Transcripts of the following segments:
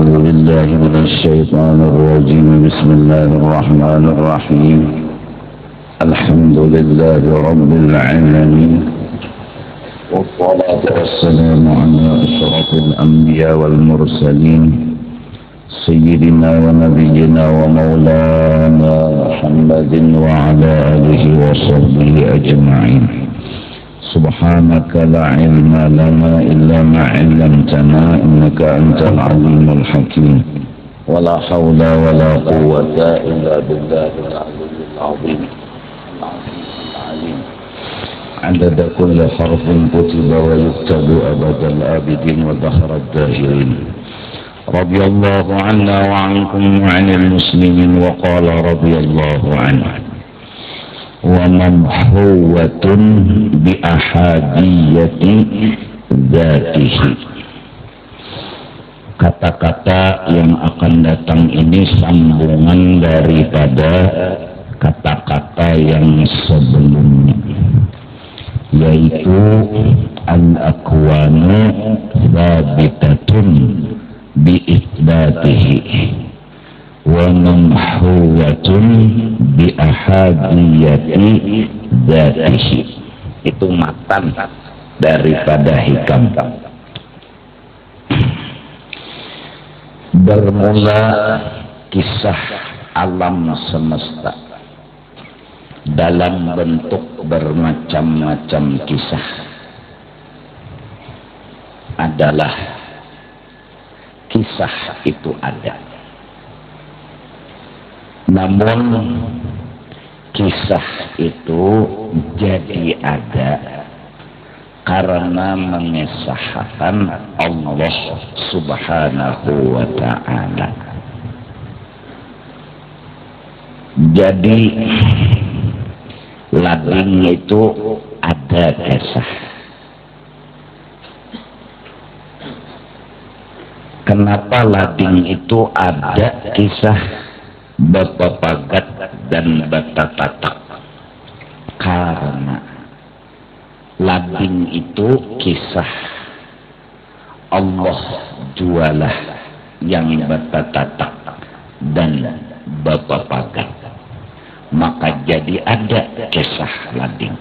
أعوذ بالله من الشيطان الرجيم. بسم الله الرحمن الرحيم. الحمد لله رب العالمين، والصلاة والسلام على أشرف الأنبياء والمرسلين سيدنا ونبينا ومولانا محمد وعلى آله وصحبه أجمعين. سبحانك لا علم لنا إلا ما علمتنا إنك أنت العليم الحكيم. ولا حول ولا قوة إلا بالله العلي العظيم العليم. عدد كل حرف كتب ويكتب أبد الآبدين ودهر الداهرين. رضي الله عنا وعنكم وعن المسلمين. وقال رضي الله عنه: وممحوة بأحادية ذاته. Kata-kata yang akan datang ini sambungan daripada kata-kata yang sebelumnya, yaitu al-akwanu thabitatun bi'ithbatihi wa mamhuwatun bi ahadiyati dzatihi. Itu matan daripada hikam. Bermula kisah alam semesta dalam bentuk bermacam-macam kisah adalah kisah itu ada. Namun kisah itu jadi ada karena mengesahkan Allah Subhanahu wa ta'ala. Jadi lading itu ada kisah. Kenapa lading itu ada kisah Bapak Pagat dan Batatatak? Karena lading itu kisah Allah jualah yang Batatatak dan Bapak Pagat, maka jadi ada kisah lading.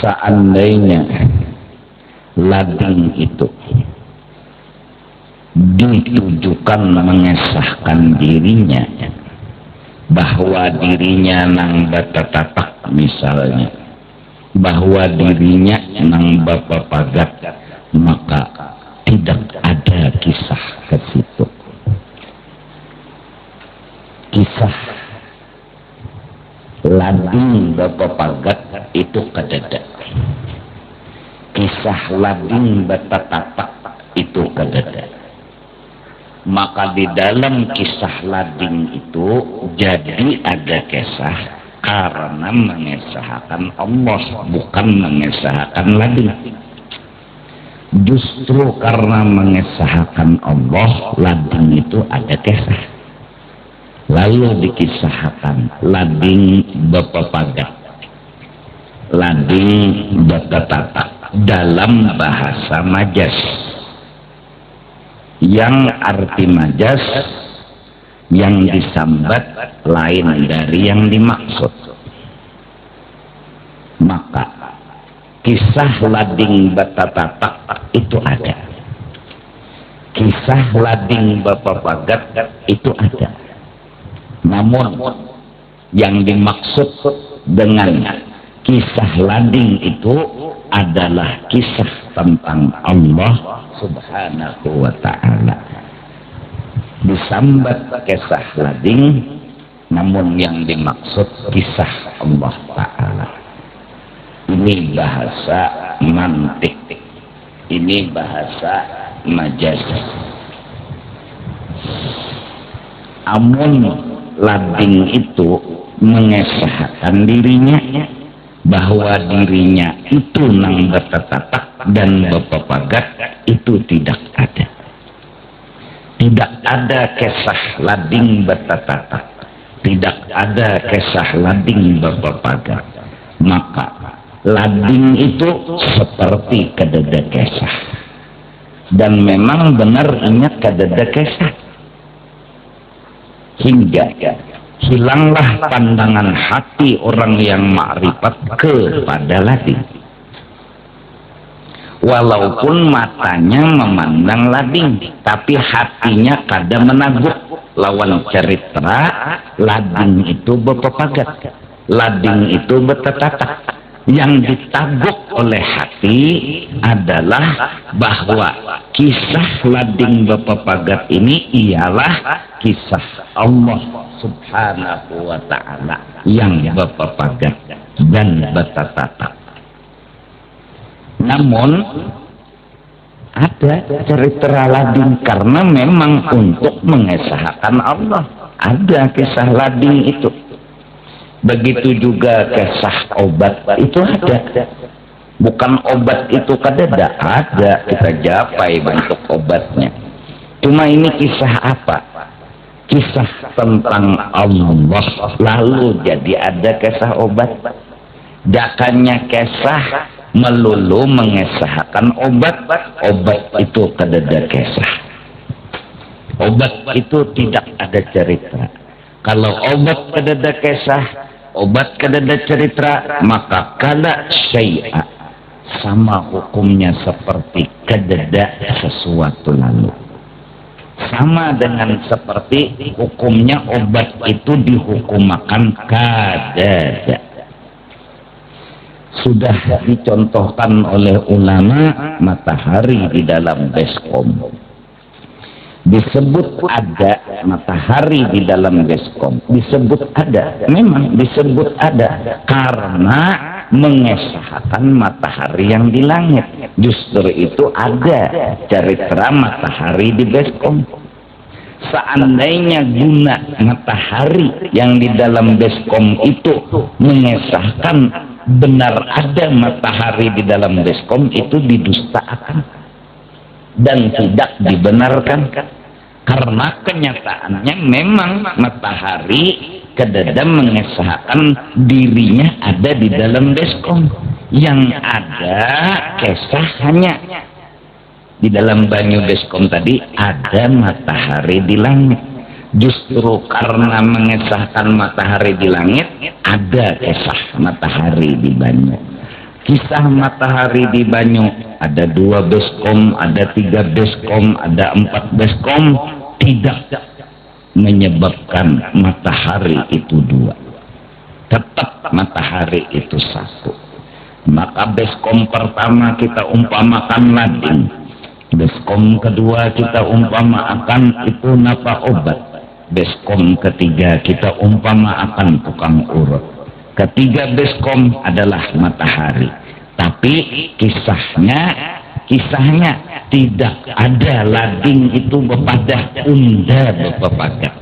Seandainya lading itu ditujukan mengesahkan dirinya, bahwa dirinya nang Batatatak misalnya, bahwa dirinya nang Bapak Pagat, maka tidak ada kisah ke situ. Kisah lading Bapak Pagat itu kedada. Kisah lading Batatatak itu kedada. Maka di dalam kisah lading itu jadi ada kisah karena mengesahkan Allah, bukan mengesahkan lading. Justru karena mengesahkan Allah, lading itu ada kisah. Lalu dikisahkan lading Bapak Pagat, lading Batatatak dalam bahasa majas, yang arti majas yang disambat lain dari yang dimaksud. Maka kisah lading Batatatak itu ada, kisah lading Bapak Pagat itu ada. Namun yang dimaksud dengan kisah lading itu adalah kisah tentang Allah Subhanahu wa ta'ala. Disambat kisah lading, namun yang dimaksud kisah Allah ta'ala. Ini bahasa mantik, ini bahasa majaz. Amun lading itu mengesahkan dirinya, bahwa dirinya itu nang Batatatak dan Bapak Pagat itu tidak ada. Tidak ada kisah lading Batatatak, tidak ada kisah lading Bapak Pagat. Maka lading itu seperti kedada kisah. dan memang benar ingat kadada kisah, hingga hilanglah pandangan hati orang yang makrifat kepada lading. Walaupun matanya memandang lading, tapi hatinya kada menagut lawan cerita lading itu berpepagat, lading itu bertetatak. Yang ditaguk oleh hati adalah bahwa kisah lading berpepagat ini ialah kisah Allah Subhanahu wa ta'ala yang berpepagat dan bertetatak. Namun ada cerita lading karena memang untuk mengesahkan Allah, ada kisah lading itu. Begitu juga kisah obat itu ada. Bukan obat itu kadada, ada kita japai bentuk obatnya. Cuma ini kisah apa? Kisah tentang Allah. Lalu jadi ada kisah obat. Jakannya kisah melulu mengesahkan obat. Obat itu kadada kisah. Obat itu tidak ada cerita. Kalau obat kadada kisah, obat kadada cerita, maka kada syai'a, sama hukumnya seperti kadada sesuatu lalu. Sama dengan seperti hukumnya obat itu dihukumakan kadada. Sudah dicontohkan oleh ulama matahari di dalam baskom. Disebut ada matahari di dalam baskom, disebut ada, memang disebut ada karena mengesahkan matahari yang di langit. Justru itu ada cerita matahari di baskom. Seandainya guna matahari yang di dalam baskom itu mengesahkan benar ada matahari di dalam baskom, itu didustakan dan tidak dibenarkan. Karena kenyataannya memang matahari kadada mengesahkan dirinya ada di dalam baskom. Yang ada kisahnya di dalam banyu baskom tadi ada matahari di langit. Justru karena mengesahkan matahari di langit, ada kisah matahari di banyu. Kisah matahari di banyu ada 2 baskom, ada 3 baskom, ada 4 baskom, tidak menyebabkan matahari itu 2. Tetap matahari itu 1. Maka baskom pertama kita umpamakan lading, baskom kedua kita umpamakan itu napa obat, baskom ketiga kita umpamakan tukang urut, ketiga baskom adalah matahari. Tapi kisahnya tidak ada lading itu bepadah, unda bepadah.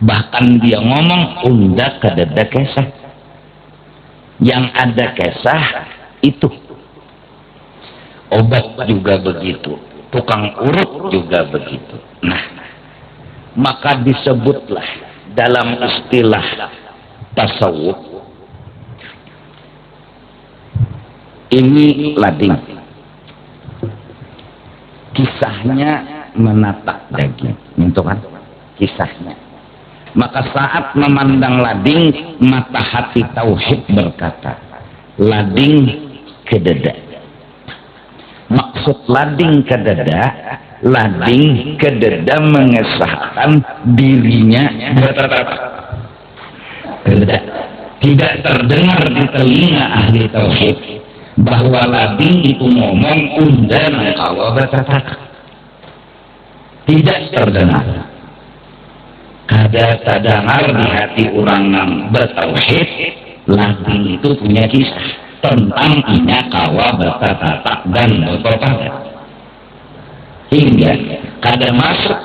Bahkan dia ngomong unda kadada kisah. Yang ada kisah itu. Obat juga begitu, tukang urut juga begitu. Nah, maka disebutlah dalam istilah tasawuf ini lading. Kisahnya menatak daging, itu kan kisahnya. Maka saat memandang lading, mata hati tauhid berkata, lading kedada. Maksud lading kedada, lading kedada mengesahkan dirinya bertetap. Kedada. Tidak terdengar di telinga ahli tauhid bahwa lading itu ngomong undan Allah bertetap. Tidak terdengar. Kada terdengar di hati orang yang bertauhid, lading itu punya kisah tentang inya kawa bertetap dan bertobat. Hingga kada masuk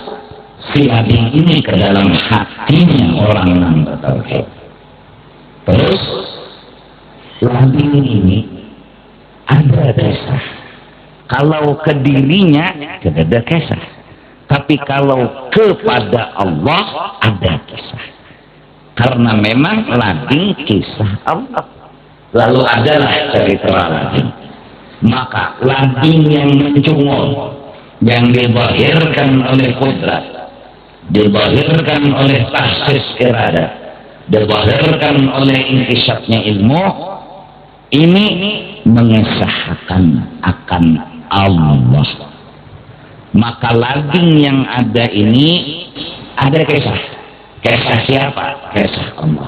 si lading ini ke dalam hatinya orang yang bertauhid. Terus lading ini ada kisah. Kalau ke dirinya tidak ada kisah. Tapi kalau kepada Allah ada kisah. Karena memang lading kisah Allah. Lalu adalah cerita lading. Maka lading yang mencungol, yang dibahirkan oleh kudrat, dibahirkan oleh tahsis iradah, dibahirkan oleh intisabnya ilmu, ini mengesahkan akan Allah. Maka lading yang ada ini ada kisah. Kisah siapa? Kisah Allah.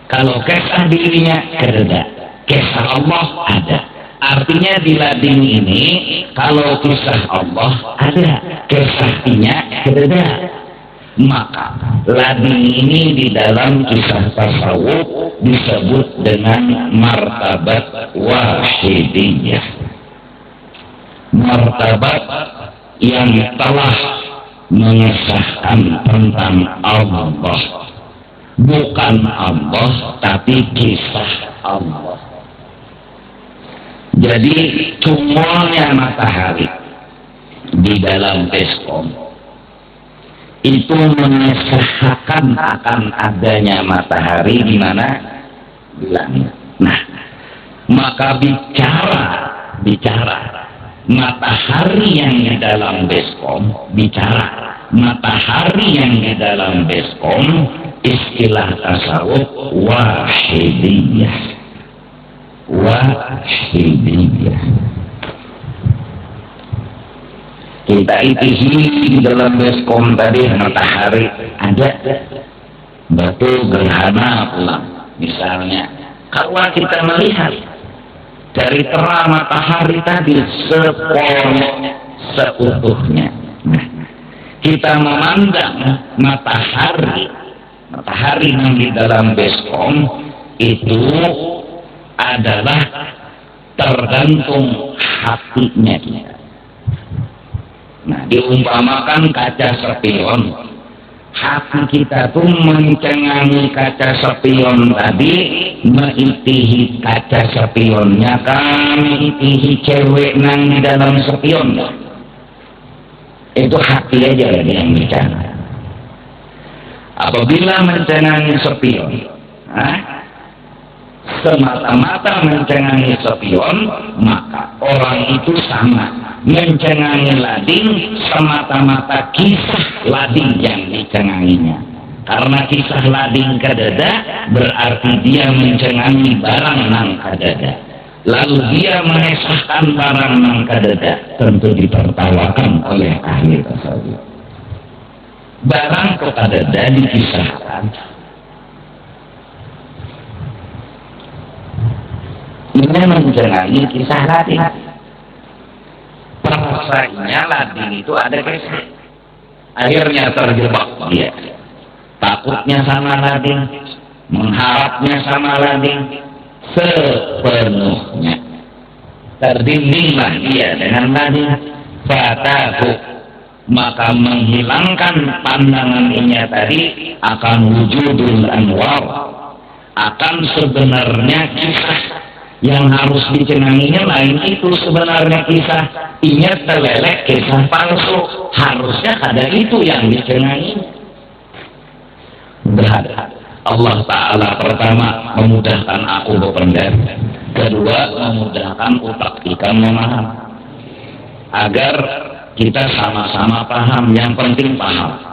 Kalau kisah dirinya ada, kisah Allah ada. Artinya di lading ini kalau kisah Allah ada, kisahnya ada. Maka lading ini di dalam kisah tasawuf disebut dengan martabat wahidiyah. Martabat yang telah mengesahkan tentang Allah, bukan Allah tapi kisah Allah. Jadi cumulnya matahari di dalam baskom itu mengesahkan akan adanya matahari di mana? Di langit. Nah, maka bicara matahari yang di dalam baskom, bicara matahari yang di dalam baskom, istilah tasawuf wahidiyah. Wahidiyah. Kita isi di dalam baskom tadi matahari ada, betul gerhana pulang misalnya. Kalau kita melihat dari terang matahari tadi sepolnya, seutuhnya, nah, kita memandang matahari yang di dalam baskom itu adalah tergantung hatinya kita. Nah, diumpamakan kaca spion, hati kita tuh mencengangi kaca spion tadi, meitihi kaca spionnya, kami itihi cewek nang di dalam spion. Itu hati aja yang bicara. Apabila mencengangi spion, semata-mata mencengangi spion, maka orang itu sama. Mencengangi lading semata-mata kisah lading yang dicenganginya. Karena kisah lading kadada berarti dia mencengangi barang nang kadada. Lalu dia mengesahkan barang nang kadada, tentu ditertawakan oleh ahli tasawuf. Barang kadada dikisahkan. Ini mencengangi kisah lading. Rasanya lading itu ada kisah. Akhirnya terjebak dia. Takutnya sama lading, mengharapnya sama lading, sepenuhnya terdindinglah dia dengan lading. Fatahu, maka menghilangkan pandangannya tadi akan wujudul anwar, akan sebenarnya kisah yang harus dicenanginya lain itu sebenarnya kisah. Ingat terlelek kisah palsu, harusnya ada itu yang dicenanginya. Berhadap Allah Ta'ala pertama memudahkan aku berpendar, kedua memudahkan otak kita memaham, agar kita sama-sama paham. Yang penting paham.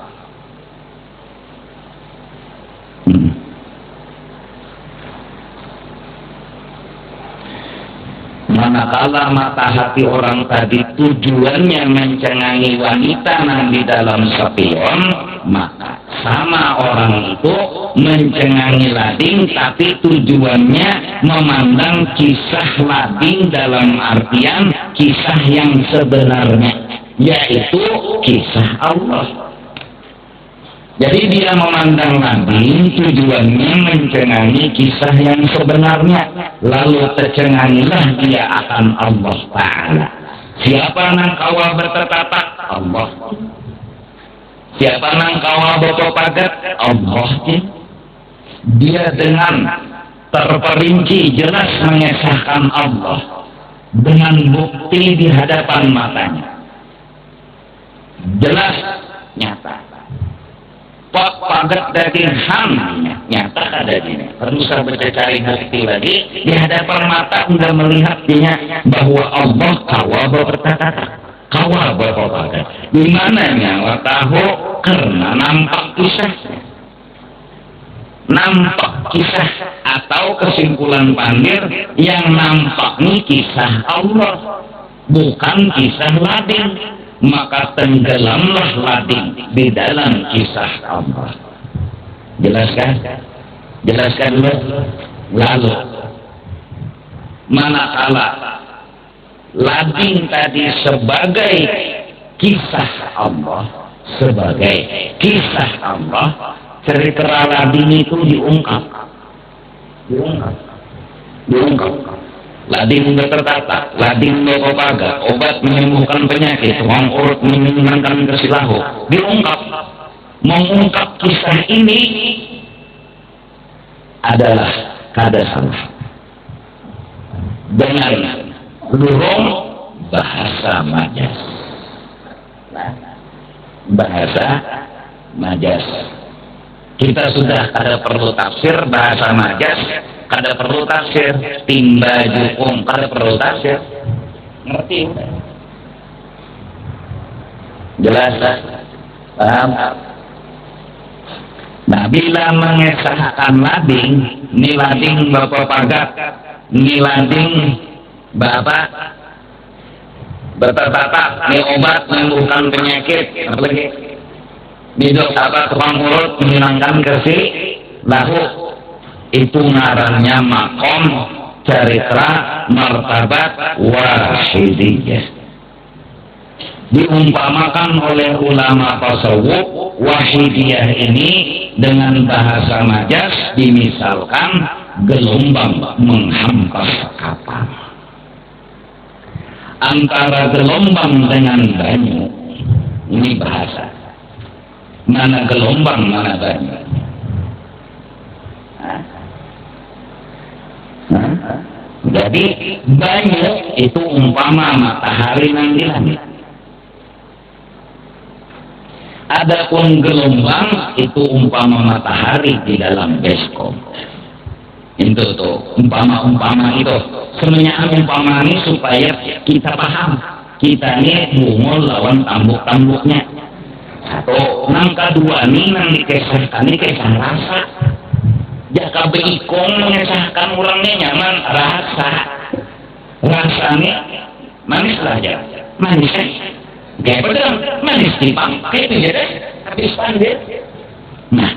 Manakala mata hati orang tadi tujuannya mencengangi wanita yang di dalam spion, maka sama orang itu mencengangi lading, tapi tujuannya memandang kisah lading dalam artian kisah yang sebenarnya, yaitu kisah Allah. Jadi dia memandang lading tujuannya mencengangi kisah yang sebenarnya, lalu tercengangilah dia akan Allah Ta'ala. Siapa nang kawa bertetapak? Allah. Siapa nang kawa bertopagat? Allah. Dia dengan terperinci jelas mengesahkan Allah dengan bukti di hadapan matanya, jelas nyata. Pagat daging ham nyata ada di sini. Perlu saya bercari hati lagi di hadapan mata, sudah melihat dia bahwa Allah kawa berkata, kawa Di mana nyawa tahu? Karena nampak kisahnya. Nampak kisah atau kesimpulan pandir yang nampak ini kisah Allah, bukan kisah lading. Maka tenggelamlah lading di dalam kisah Allah. Jelaskan? Jelaskan dulu. Lalu manakala lading tadi sebagai kisah Allah, sebagai kisah Allah, cerita lading itu diungkap. Lading tertata, lading paga, obat menyembuhkan penyakit, uang urut menyenangkan kesilahu, diungkap. Mengungkap kisah ini adalah kadasan dengan lurung bahasa majas. Bahasa majas. Kita sudah kada perlu tafsir bahasa majas, kada perlu tafsir timba jukung, kada perlu tafsir. Ngerti? Jelas? Paham? Nah, bila mengesahkan lading, ini lading bapak pagat, ini lading bapak bertata, ini obat menyembuhkan penyakit, apa lagi? Bidok apa tukang urut menyenangkan kesi, lahu itu ngarannya makom cerita martabat wahidiyah. Diumpamakan oleh ulama tasawuf, wahidiyah ini dengan bahasa majas dimisalkan gelombang menghampas kapal. Antara gelombang dengan banyu, ini bahasa. Mana gelombang, mana banyu. Jadi banyu itu umpama matahari yang di langit. Adapun gelombang itu umpama matahari di dalam baskom. Itu tuh umpama itu. Sebenarnya umpama ini supaya kita paham. Kita ini bungul lawan tambuk-tambuknya. Satu, nangka dua ini nang dikesahkan ini kisah rasa. Jaka beikong mengesahkan orangnya nyaman rasa. Rasanya manis aja, manis. Kayak pedang, manis timpang, kayak itu jadi habis pandir. Nah,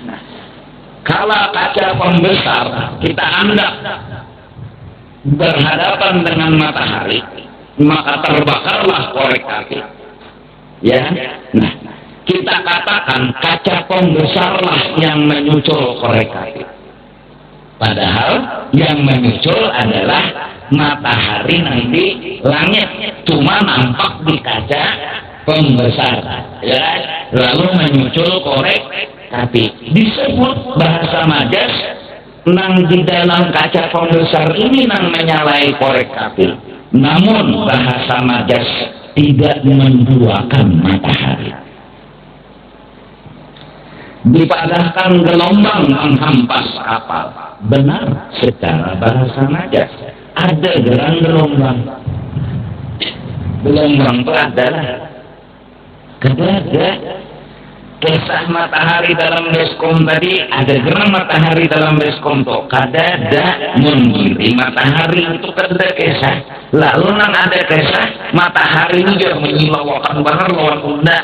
kalau kaca pembesar kita anggap berhadapan dengan matahari, maka terbakarlah korek api. Ya, nah, kita katakan kaca pembesarlah yang menyucul korek api. Padahal yang menyucul adalah matahari nanti langit, cuma nampak di kaca pembesar, ya, lalu menyucul korek api. Disebut bahasa majas nang di dalam kaca pembesar ini nang menyalai korek api. Namun bahasa majas tidak menduakan matahari. Dipadahkan gelombang menghampas kapal. Benar secara bahasa majas. Ada gerang gelombang. Gelombang itu adalah ada kisah matahari dalam baskom tadi, ada gerang matahari dalam baskom tuh. Kadada mengiri matahari itu kada kisah. Lalu nang ada kisah matahari ini dia menyilaukan bahar lawan unda.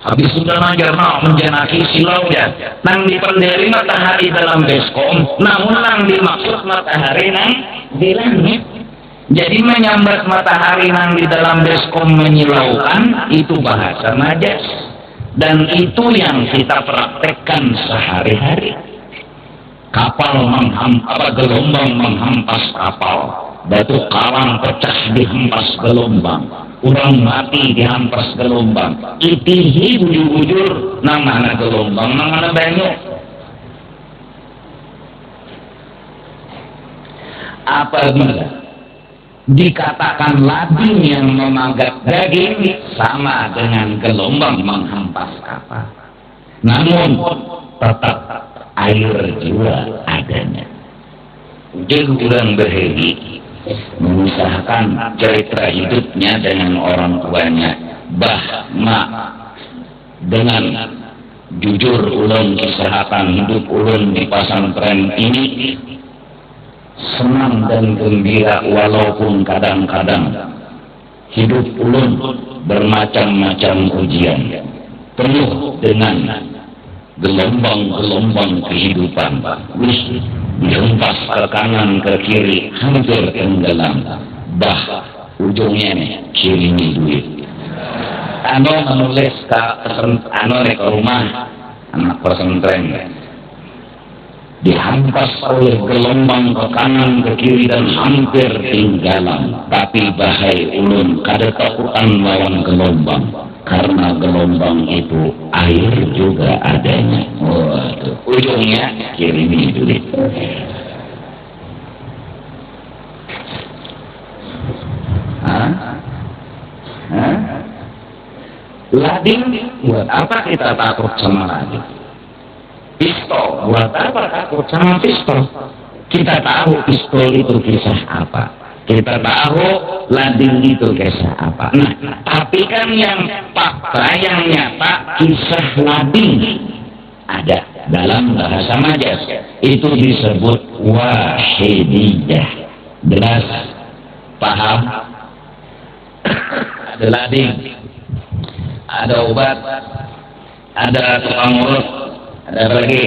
Habis sudah najar menjenaki silau ya. Nang dipenderi matahari dalam baskom, namun nang dimaksud matahari nang di langit. Jadi menyambat matahari nang di dalam baskom menyilaukan itu bahasa majas. Dan itu yang kita praktekkan sehari-hari. Kapal gelombang menghampas kapal. Batu karang pecah dihempas gelombang. Orang mati dihampas gelombang. Itihi bujur-bujur nang mana gelombang, nang mana banyu. Apabila dikatakan lading yang memagat daging sama dengan gelombang menghampas kapal. Namun tetap air juga adanya. Jadi orang berhenti mengusahakan cerita hidupnya dengan orang tuanya. Bah, mak, dengan jujur ulun kesehatan hidup ulun di pesantren ini senang dan gembira, walaupun kadang-kadang hidup ulun bermacam-macam ujian, penuh dengan gelombang-gelombang kehidupan, dihempas ke kanan ke kiri, hampir tenggelam, ujungnya kiri ini duit. Menulis ke rumah anak pesantren, dihampas oleh gelombang ke kanan ke kiri dan hampir tinggalan. Tapi bahai ulun kada takutan lawan gelombang, karena gelombang itu air juga adanya. Waduh, ujungnya kirimi duit. Lading, buat apa kita takut sama lading? Pistol, buat apa takut sama pistol? Kita tahu pistol itu kisah apa, kita tahu lading itu kisah apa. Nah, tapi kan yang fakta, yang nyata, kisah lading ada dalam bahasa Majas, itu disebut wahidiyah. Jelas? Paham? Ada lading, ada obat, ada tukang urut, ada lagi,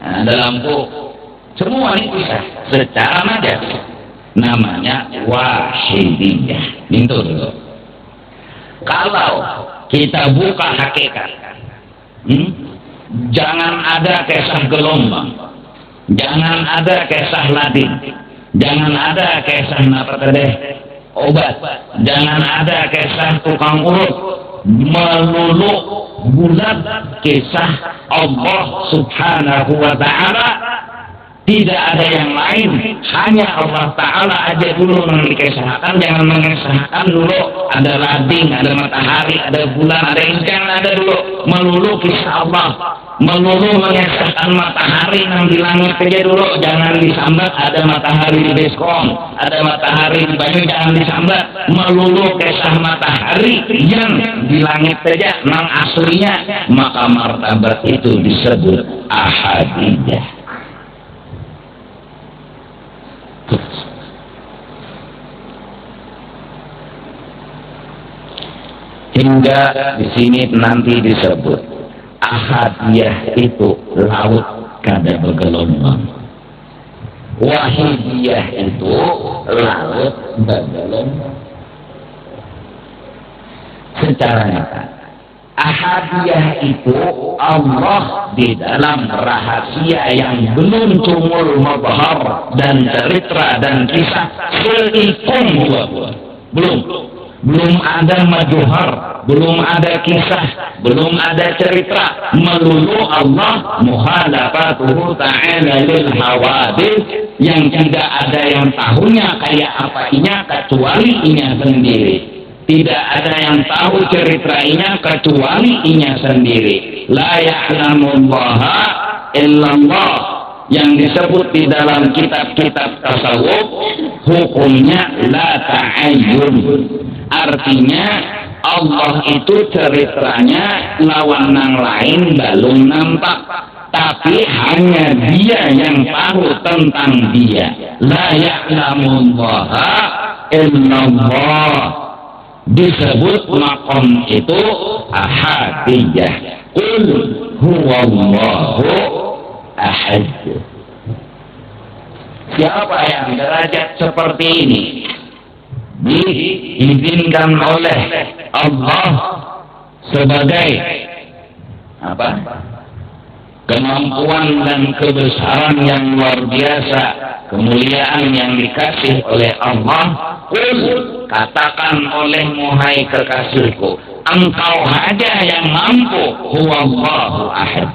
ada lampu, semua ini bisa secara Majas. Namanya wahidiyah. Itu dulu. Kalau kita buka hakikat, jangan ada kisah gelombang, jangan ada kisah lading, jangan ada kisah obat, jangan ada kisah tukang urut, melulu bulat kisah Allah Subhanahu wa ta'ala. Tidak ada yang lain, hanya Allah Ta'ala aja dulu yang dikisahkan. Jangan mengisahkan dulu ada lading, ada matahari, ada bulan, ada insan, ada dulu. Melulu kisah Allah, melulu mengisahkan matahari yang di langit aja dulu. Jangan disambat ada matahari di Beskom, ada matahari di Banyu, jangan disambat. Melulu kisah matahari yang di langit saja, nang aslinya, maka martabat itu disebut ahadiyah. Hingga di sini nanti disebut ahadiyah itu laut kada bergelombang, wahidiyah itu laut bergelombang. Secara nyata ahadiyah itu Allah di dalam rahasia yang belum tumul mabhar dan cerita dan kisah seikum belum ada majuhar, belum ada kisah, belum ada cerita. Melulu Allah muhalafatuhu ta'ala lil hawadith, yang tidak ada yang tahunya kayak apa inya kecuali inya sendiri. Tidak ada yang tahu ceritanya kecuali inya sendiri. La ya'lamullaha illallah, yang disebut di dalam kitab-kitab tasawuf hukumnya la ta'ayyun. Artinya Allah itu ceritanya lawan yang lain belum nampak, tapi hanya Dia yang tahu tentang Dia. La ya'lamullaha illallah. Disebut makom itu ahadiyah. Qul huwallahu ahad. Siapa yang derajat seperti ini diizinkan oleh Allah sebagai apa? Kemampuan dan kebesaran yang luar biasa, kemuliaan yang dikasih oleh Allah. Katakan oleh muhai kekasihku, engkau saja yang mampu. Huwallahu ahad.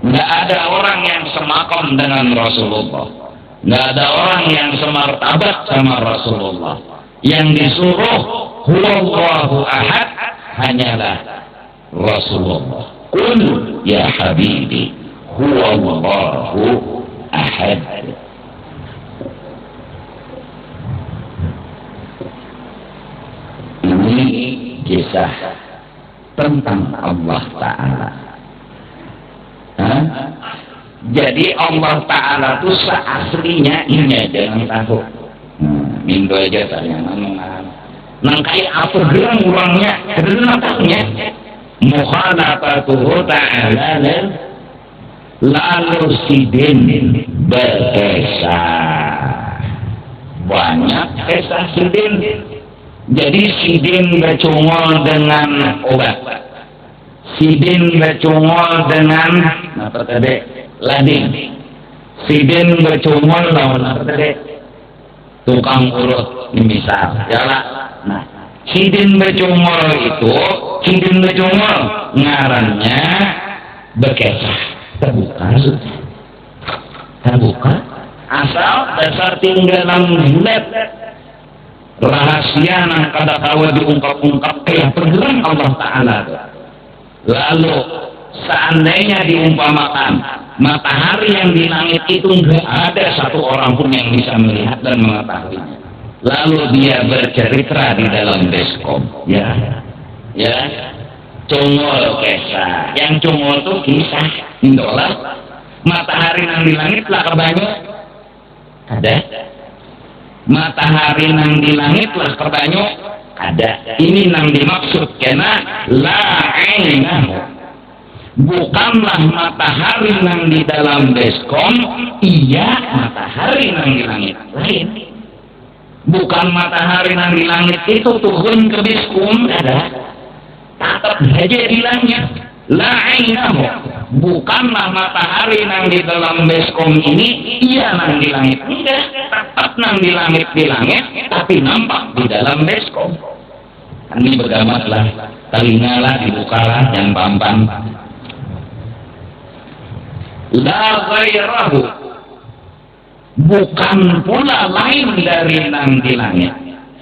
Nggak ada orang yang semakom dengan Rasulullah, nggak ada orang yang semartabat sama Rasulullah. Yang disuruh huwallahu ahad hanyalah Rasulullah. Qul ya habibi huwallahu ahad. Ini kisah tentang Allah Ta'ala. Jadi Allah Ta'ala itu seaslinya ini aja yang tahu. Minggu aja tanya nangkai apa gerang ulangnya karena tahunya mukhalafatuhu ta'ala lalu sidin berkesah banyak kesah sidin. Jadi sidin bercungol dengan obat, sidin bercungol dengan apa tadi lading, sidin bercungol lawan apa tadi tukang urut misal ya lah. Nah sidin bercungol itu sidin bercungol ngarannya berkesah terbuka asal dasar tinggalan bulat rahasia nang kada kawa diungkap-ungkap kayak pergerak Allah Ta'ala. Lalu seandainya diumpamakan matahari yang di langit itu enggak ada satu orang pun yang bisa melihat dan mengetahuinya, lalu dia bercerita di dalam baskom ya cungol kesah yang cungol tuh kisah indolah matahari yang di langit lah kebanyak ada matahari nang di langit lah kebanyak ada. Ini nang dimaksud kena la'inahu, bukanlah matahari nang di dalam baskom, iya matahari nang di langit lain. Bukan matahari nang di langit itu turun ke baskom ada tatap saja di langit. La'inahu, bukanlah matahari nang di dalam baskom ini iya nang di langit, enggak, tetap nang di langit tapi nampak di dalam baskom. Ini bergamatlah telingalah dibukalah yang pampan. La ghairahu, bukan pula lain dari nang di langit.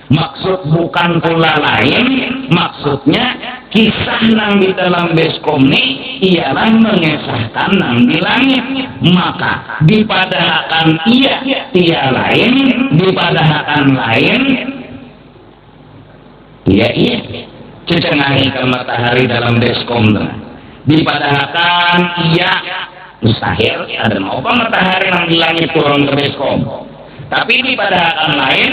Maksud bukan pula lain, maksudnya kisah nang di dalam baskom ini ialah mengesahkan nang di langit. Maka dipadahkan iya tia lain, dipadahkan lain iya cecengahi ke matahari dalam baskom. Dipadahkan iya mustahil ada mau apa matahari nang di langit turun ke baskom. Tapi dipadahkan lain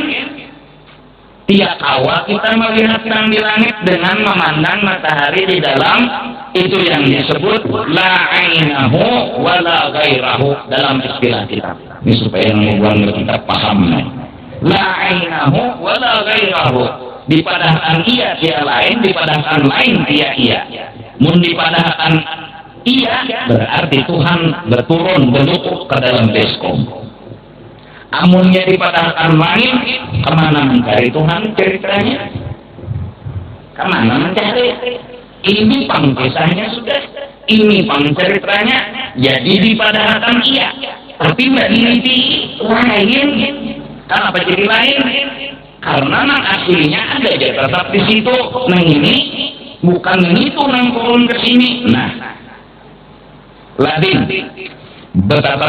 tidak kawa kita melihat nang di langit dengan memandang matahari di dalam, itu yang disebut la'inahu wa la ghairahu dalam istilah kita. Ini supaya yang membuat kita paham. La'inahu wa la ghairahu, dipadahkan iya dia lain, dipadahkan lain dia iya. Mun dipadahkan iya berarti Tuhan berturun bentuk ke dalam baskom. Amunnya dipadahkan lain, kemana mencari Tuhan ceritanya? Kemana mencari? Ini pang kisahnya sudah, ini pang ceritanya. Jadi dipadahkan iya, tapi nggak diliti lain. Kenapa jadi lain? Karena nang aslinya ada aja tetap di situ. Nang ini bukan itu nang turun ke sini. Nah, ladin betapa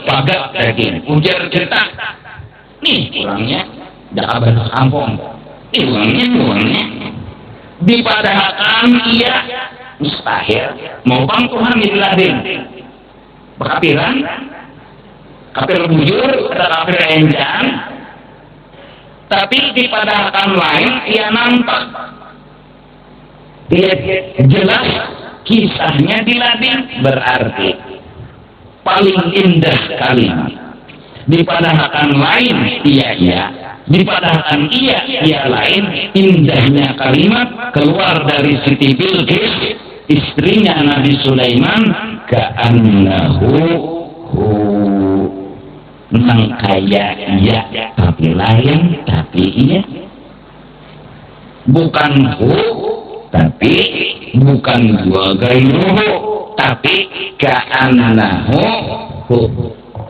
pagat daging ujar cerita nih ulangnya dah kabar kampung ulangnya dipadahkan iya mustahil mau bang Tuhan diladin berkapiran kafir bujur ada kafir enjang tapi dipadahkan lain ia nampak dia jelas kisahnya diladin berarti paling indah kalimat. Dipadahkan lain iya, dipadahkan iya lain, indahnya kalimat keluar dari Siti Bilqis istrinya Nabi Sulaiman, ka'annahu nang kaya iya tapi lain tapi iya, bukan tapi bukan dua gairuhu tapi ka'annahu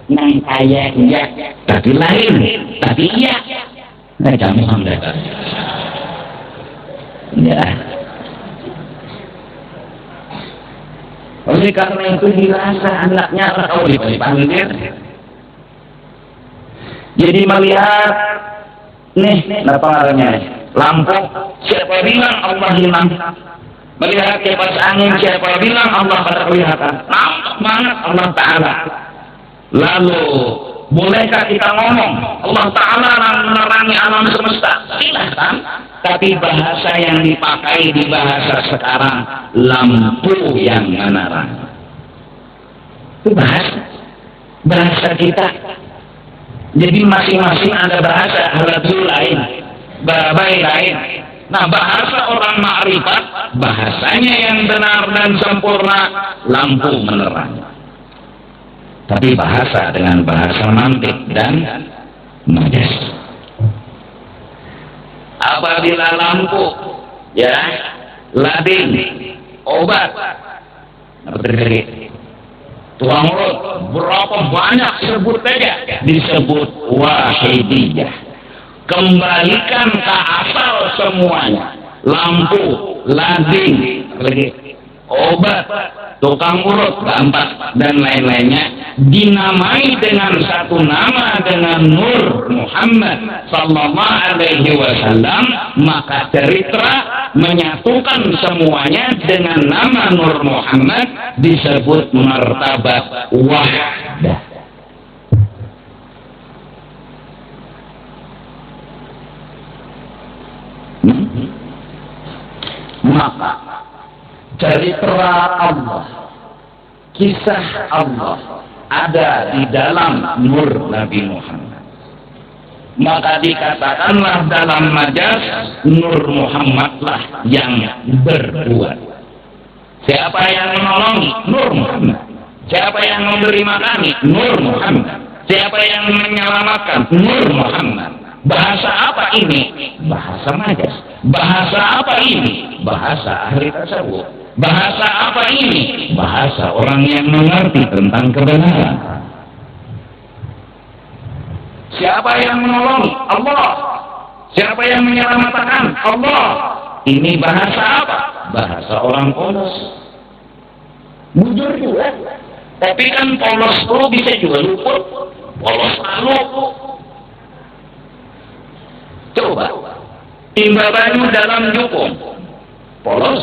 nang kaya iya tapi lain tapi iya. Nah kamu hamdah ya. Oleh karena itu dirasa anaknya kau dipanggil. Jadi melihat nih apa namanya lampu, siapa bilang Allah hilang? Melihat kipas angin, siapa bilang Allah pada kelihatan? Nampak banget Allah Ta'ala. Lalu, bolehkah kita ngomong Allah Ta'ala menerangi alam semesta? Silahkan. Tapi bahasa yang dipakai di bahasa sekarang, lampu yang menerang. Itu bahasa kita. Jadi masing-masing ada bahasa Arabul lain, Babai lain. Nah, bahasa orang ma'rifat, bahasanya yang benar dan sempurna, lampu menerang. Tapi bahasa dengan bahasa mantik dan majas. Apabila lampu, ya, lading, obat, tuang mulut, berapa banyak sebut aja, disebut wahidiyah. Kembalikan ke asal semuanya. Lampu, lading, obat, tukang urut, gampang, dan lain-lainnya dinamai dengan satu nama, dengan Nur Muhammad sallallahu alaihi wasallam, maka cerita menyatukan semuanya dengan nama Nur Muhammad disebut martabat wahdah. Maka cerita Allah, kisah Allah ada di dalam Nur Nabi Muhammad. Maka dikatakanlah dalam majas, Nur Muhammadlah yang berbuat. Siapa yang menolongi? Nur Muhammad. Siapa yang memberi makani? Nur Muhammad. Siapa yang menyelamatkan? Nur Muhammad. Bahasa apa ini? Bahasa majas. Bahasa apa ini? Bahasa ahli tasawuf. Bahasa apa ini? Bahasa orang yang mengerti tentang kebenaran. Siapa yang menolong? Allah. Siapa yang menyelamatkan? Allah. Ini bahasa apa? Bahasa orang polos. Bujur juga. Tapi kan polos itu bisa juga luput. Polos lalu. Coba timba banyu dalam jukung, polos.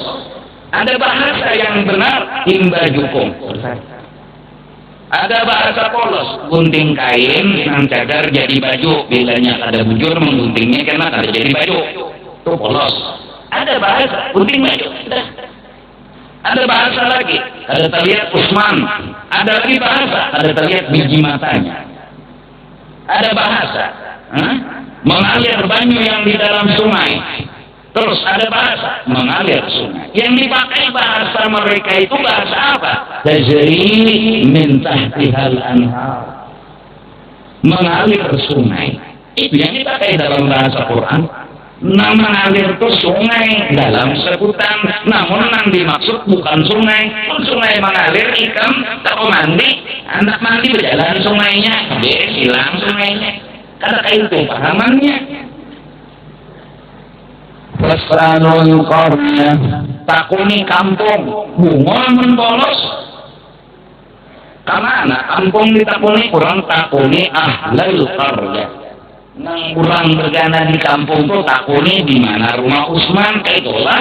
Ada bahasa yang benar, timba jukung. Ada bahasa polos, gunting kain yang cadar jadi baju, bilanya ada bujur mengguntingnya karena ada jadi baju. Itu polos. Ada bahasa gunting baju. Ada bahasa lagi, ada terlihat Usman. Ada lagi bahasa, ada terlihat biji matanya. Ada bahasa, mengalir banyu yang di dalam sungai. Terus ada bahasa mengalir sungai. Yang dipakai bahasa mereka itu bahasa apa? Tajri min tahtihal anhar. Mengalir sungai. Itu yang dipakai dalam bahasa Quran. Nah, mengalir itu sungai dalam sebutan. Namun yang dimaksud bukan sungai. Sungai mengalir, ikan tak mandi, anak mandi berjalan sungainya, dia hilang sungainya. Kata itu pahamannya. Wasanul qarya, takuni kampung, bunga menpolos. Kamana kampung ditakuni, kurang takuni ahlul qarya. Nang kurang bergana di kampung tuh takuni di mana rumah Usman, kayak itulah.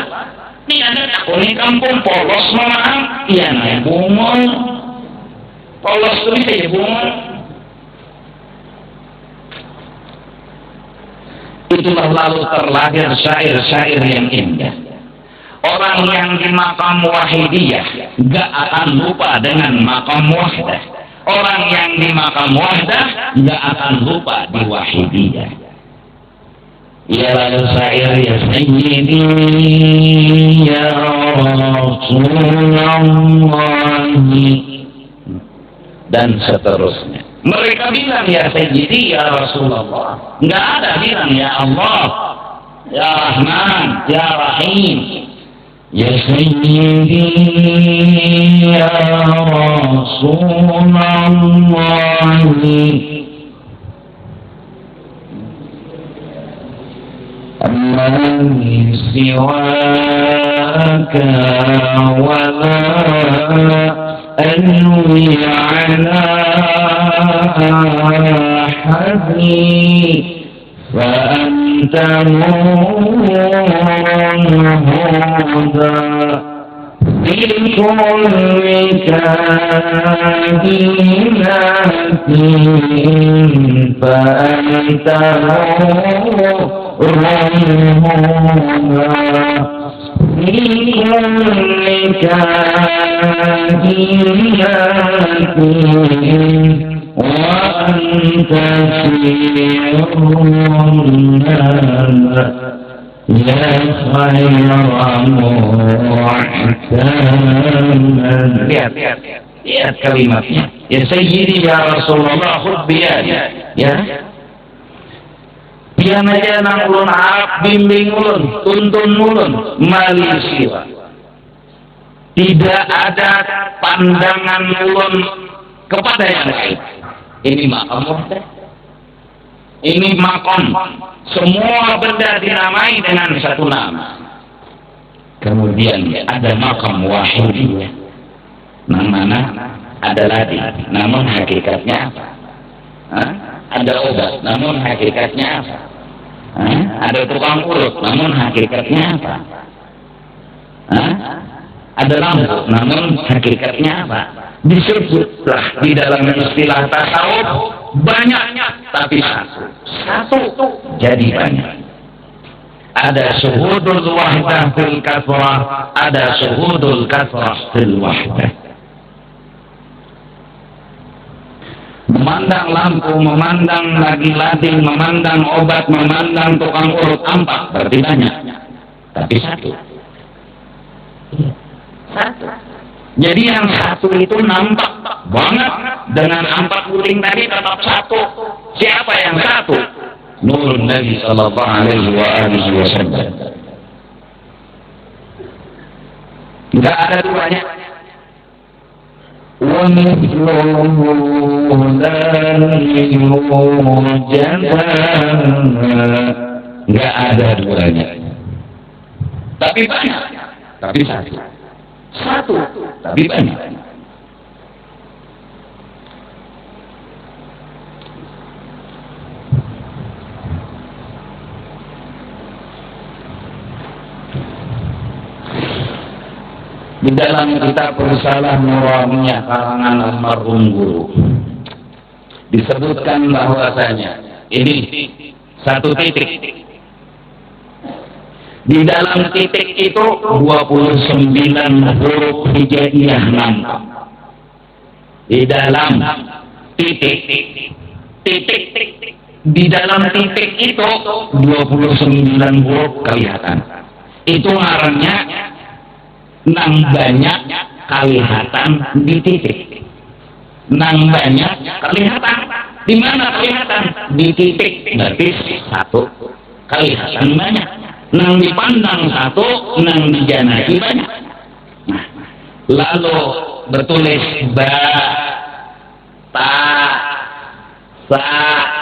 Ini ada takuni kampung polos memang, iya naik bunga. Polos tuh bisa bunga. Itulah lalu terlahir syair-syair yang indah. Orang yang di makam wahidiyah gak akan lupa dengan makam wahdah. Orang yang di makam wahdah gak akan lupa di wahidiyah. Ya lalu syair ya sayyidi ya Rasulullah dan seterusnya. Mereka bilang ya Sayyidi ya Rasulullah. Enggak ada bilang ya Allah, ya Rahman, ya Rahim. Ya Sayyidi ya Rasulullah. Alladhi siwaka wa la أنوي على أحدي فأنت نور الهدى كل كائنات فأنت نورها في كل كائنات وأنت سير يا خير محتمل. Lihat kalimatnya. Ya Sayyidi ya Rasulullah khud biyadi. Ya. Pian aja nang ulun arep bimbing ulun, tuntun ulun mali siwa. Tidak ada pandangan ulun kepada yang lain. Ini makom wahdah. Ini makom. Semua benda dinamai dengan satu nama. Kemudian ada makom wahidiyah. Mana ada ladi, namun hakikatnya apa? Ada obat, namun hakikatnya apa? Ada tukang urut, namun hakikatnya apa? Ada lampu, namun hakikatnya apa? Disebutlah di dalam istilah tasawuf banyak, tapi satu jadi banyak. Ada syuhudul wahdah fil kasrah, ada syuhudul kasrah fil wahdah. Memandang lampu, memandang lagi lading, memandang obat, memandang tukang urut, ampak berarti banyak, tapi satu. Jadi yang satu itu nampak banget dengan ampak guling tadi tetap satu. Siapa yang satu? Nur Nabi Sallallahu Alaihi Wasallam. Tidak ada duanya. وَمِثْلُهُ لَنْ يُوجَدَ. Nggak ada duanya. Tapi banyak. Tapi satu. Tapi banyak. Di dalam kitab Risalah Nuraniyah karangan almarhum guru disebutkan bahwasanya ini satu titik. Di dalam titik itu 29 huruf hijaiyah nampak. Di dalam titik di dalam titik itu 29 huruf kelihatan. Itu ngarannya nang banyak kelihatan di titik. Nang banyak kelihatan. Di mana kelihatan? Di titik. Berarti satu kelihatan banyak. Nang dipandang satu, nang dijanaki banyak. Nah, lalu bertulis ba, ta, sa,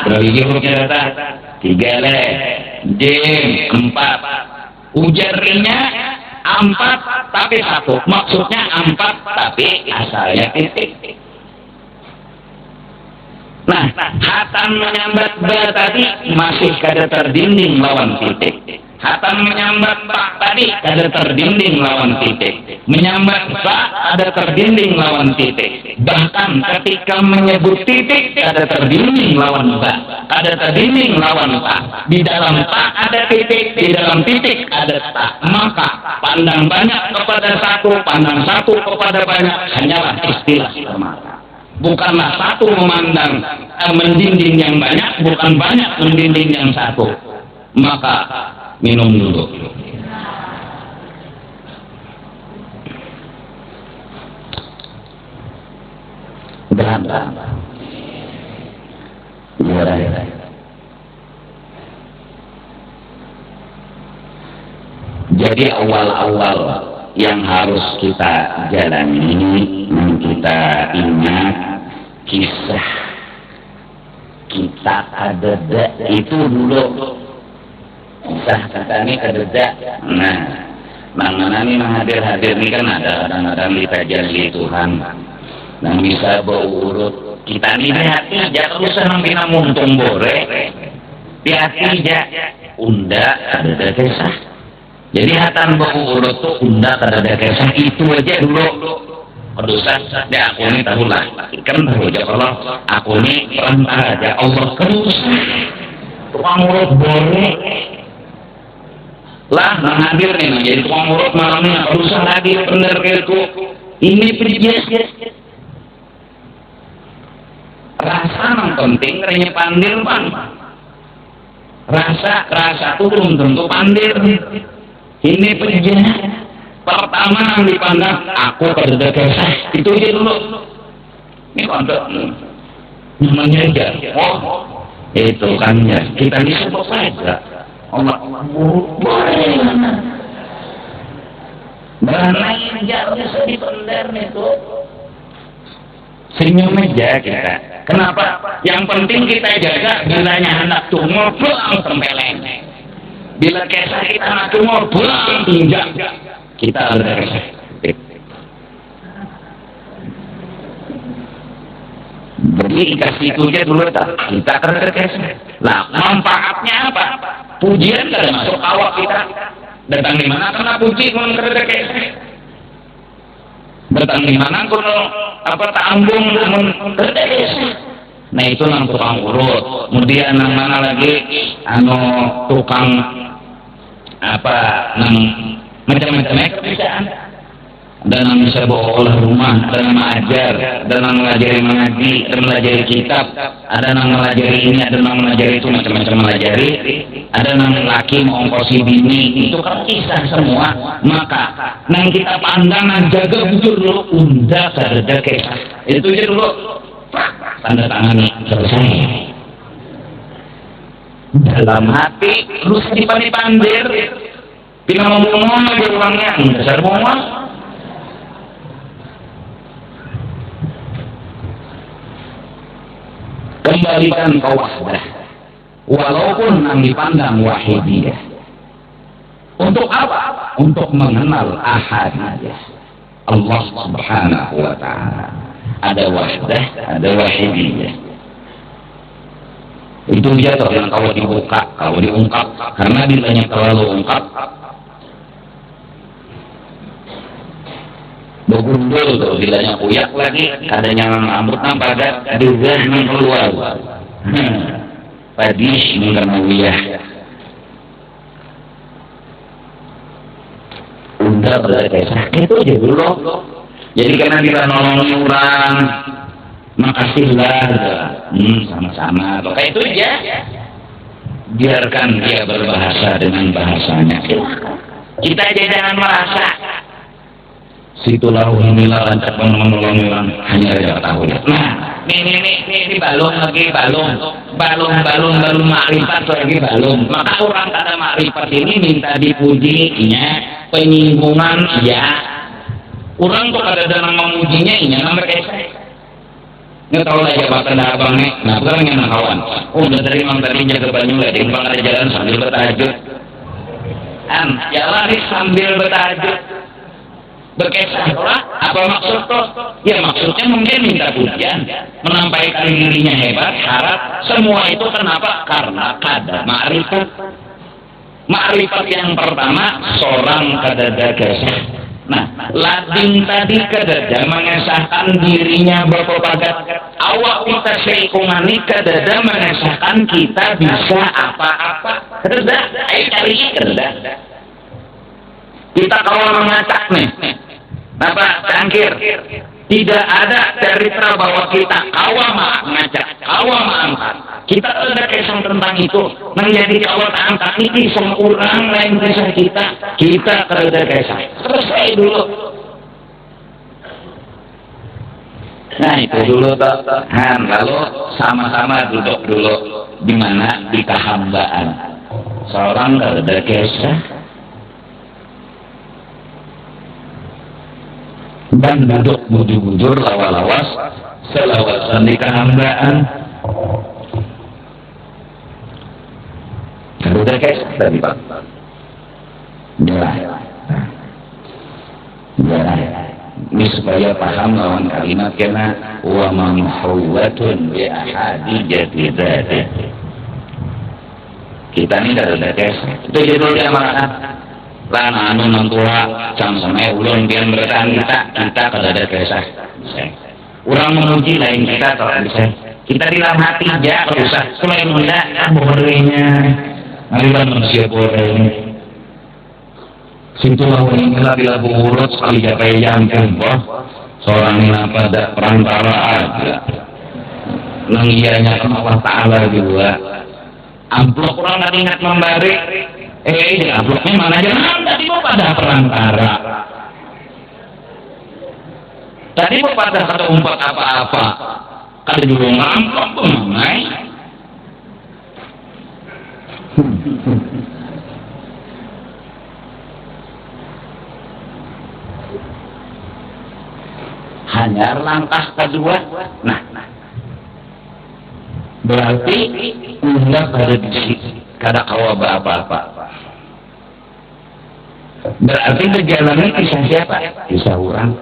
berapa hurufnya data? 3 le, jim 4. Ujarnya 4 tapi 1. Maksudnya 4 tapi asalnya titik. Nah, hatam menyambat ba tadi masih kada terdinding lawan titik. Hatam menyambat ba tadi kada terdinding lawan titik. Menyambat ba ada terdinding lawan titik. Bahkan ketika menyebut titik kada terdinding lawan ba, kada terdinding lawan ta. Di dalam ta ada titik, di dalam titik ada ta. Maka pandang banyak kepada satu, pandang satu kepada banyak hanyalah istilah semata. Bukanlah satu memandang mendinding yang banyak, bukan banyak mendinding yang satu. Maka minum dulu. Berapa? Jadi awal-awal yang harus kita jalani, kita ingat kisah kita kadeda itu dulu. Kisah kata ini kadeda. Nah, mana nih hadir ini kan ada kadang-kadang ditajalli Tuhan. Nah bisa berurut kita ini hati aja kalau senang bina muntung bore. Hati aja unda ada kisah. Jadi hatan bau urut tuh unda kada kesah itu aja dulu. Dosa, ya aku ini tahu lah, kan tahu aja kalau aku ini perantara aja Allah kerusa, tukang urut boleh lah menghadir nih, jadi tukang urut malamnya berusaha lagi bener gitu, ini perjias rasa yang penting renyah pandir bang, rasa tuh belum tentu pandir, ini perjias. Pertama yang dipandang aku kada kesah itu aja dulu. Ini kontak namanya aja. Oh itu kan ya kita disebut saja. Allah boleh mana yang jauh bisa dipender itu senyum aja kita. Kenapa? Yang penting kita jaga bilanya anak tunggu pulang tempeleng. Bila kesah kita anak tunggu pulang tinjak. Kita ada beri kasih itu aja dulu tak kita kerja lah manfaatnya apa pujian kada masuk awak kita datang di mana kena puji kalau kerja datang di mana kalau apa tambung kerja nah itu nang tukang urut kemudian nang mana lagi tukang apa nang macam-macam kerjaan ada yang bisa bawa olah rumah, ada yang mengajar, ada yang melajari mengaji, ada yang melajari kitab, ada yang melajari ini, ada yang melajari itu, macam-macam melajari, ada yang laki mau ongkosi bini, itu kan kisah semua. Maka yang kita pandang jaga bujur dulu, unda kerja kisah itu aja dulu tanda tangani selesai dalam hati lu sedih pandir bila ngomong aja orangnya dasar ngomong kembalikan ke wahdah walaupun yang dipandang wahidiyah untuk apa? Untuk mengenal ahadiyah Allah subhanahu wa ta'ala ada wahdah, ada wahidiyah itu dia toh yang kalau dibuka, kalau diungkap karena bilanya terlalu ungkap begundul tuh bilanya kuyak lagi kadanya rambut pada juga yang keluar padis mengenawiyah udah berkesah itu aja dulu jadi karena kita nolongin orang makasihlah sama-sama kayak itu aja biarkan dia berbahasa dengan bahasanya kita aja jangan merasa situlah inilah lancar menolong orang hanya dia tahu ya. Nah, ini balung lagi balung makrifat lagi balung. Maka orang kata makrifat ini minta dipujinya penyinggungan ya. Orang kok ada dalam memujinya ini nama mereka. Nggak tahu lah jabatan abangnya. Nah, bukan yang kawan. Oh, udah dari mang tadi jaga banyu lah. Di bang ada jalan sambil bertajud. Jalan sambil bertajud. Berkesah apa maksud tuh? Ya maksudnya mungkin minta pujian, menampaikan dirinya hebat, harap semua itu kenapa? Karena kada ma'rifat. Ma'rifat yang pertama seorang kadada kesah. Nah, lading tadi kadada mengesahkan dirinya berpepagat. Awak kita seikungani kadada mengesahkan kita bisa apa-apa. Kadada, ayo cari kadada. Kita kalau mengacak nih, Bapak cangkir, tidak ada cerita bahwa kita awam mengacak, awam angkat. Kita ada kisah tentang itu, menjadi awal angkat ini sama orang lain kisah kita ada kisah. Selesai dulu. Nah itu dulu toh. Lalu sama-sama duduk dulu di mana di kehambaan. Seorang ada kisah. Dan duduk bujur-bujur lawas-lawas selawasan di kehambaan udah guys tadi pak ya ini supaya paham lawan kalimat kena wa mamhuwatun bi ahadi jati dzati kita ini udah guys itu judulnya mana lan anu nantua sama-sama ulun pian bertahan kita kada ada kisah. Orang memuji lain kita bisa. Kita di dalam hati aja usah selain hendak bolehnya marilah manusia boleh. Situ lawan inilah bila burut sekali japai jantung boh seorang ini pada perantara aja nang ianya kan Allah Ta'ala juga amplop orang nggak ingat memberi amplopnya mana aja tadi mau pada perantara tadi mau pada kata umpat apa-apa kada juga ngamplop mengenai hanya langkah kedua. Nah, berarti enggak ada kada kawa apa-apa. Berarti berjalannya kisah siapa? Kisah orang.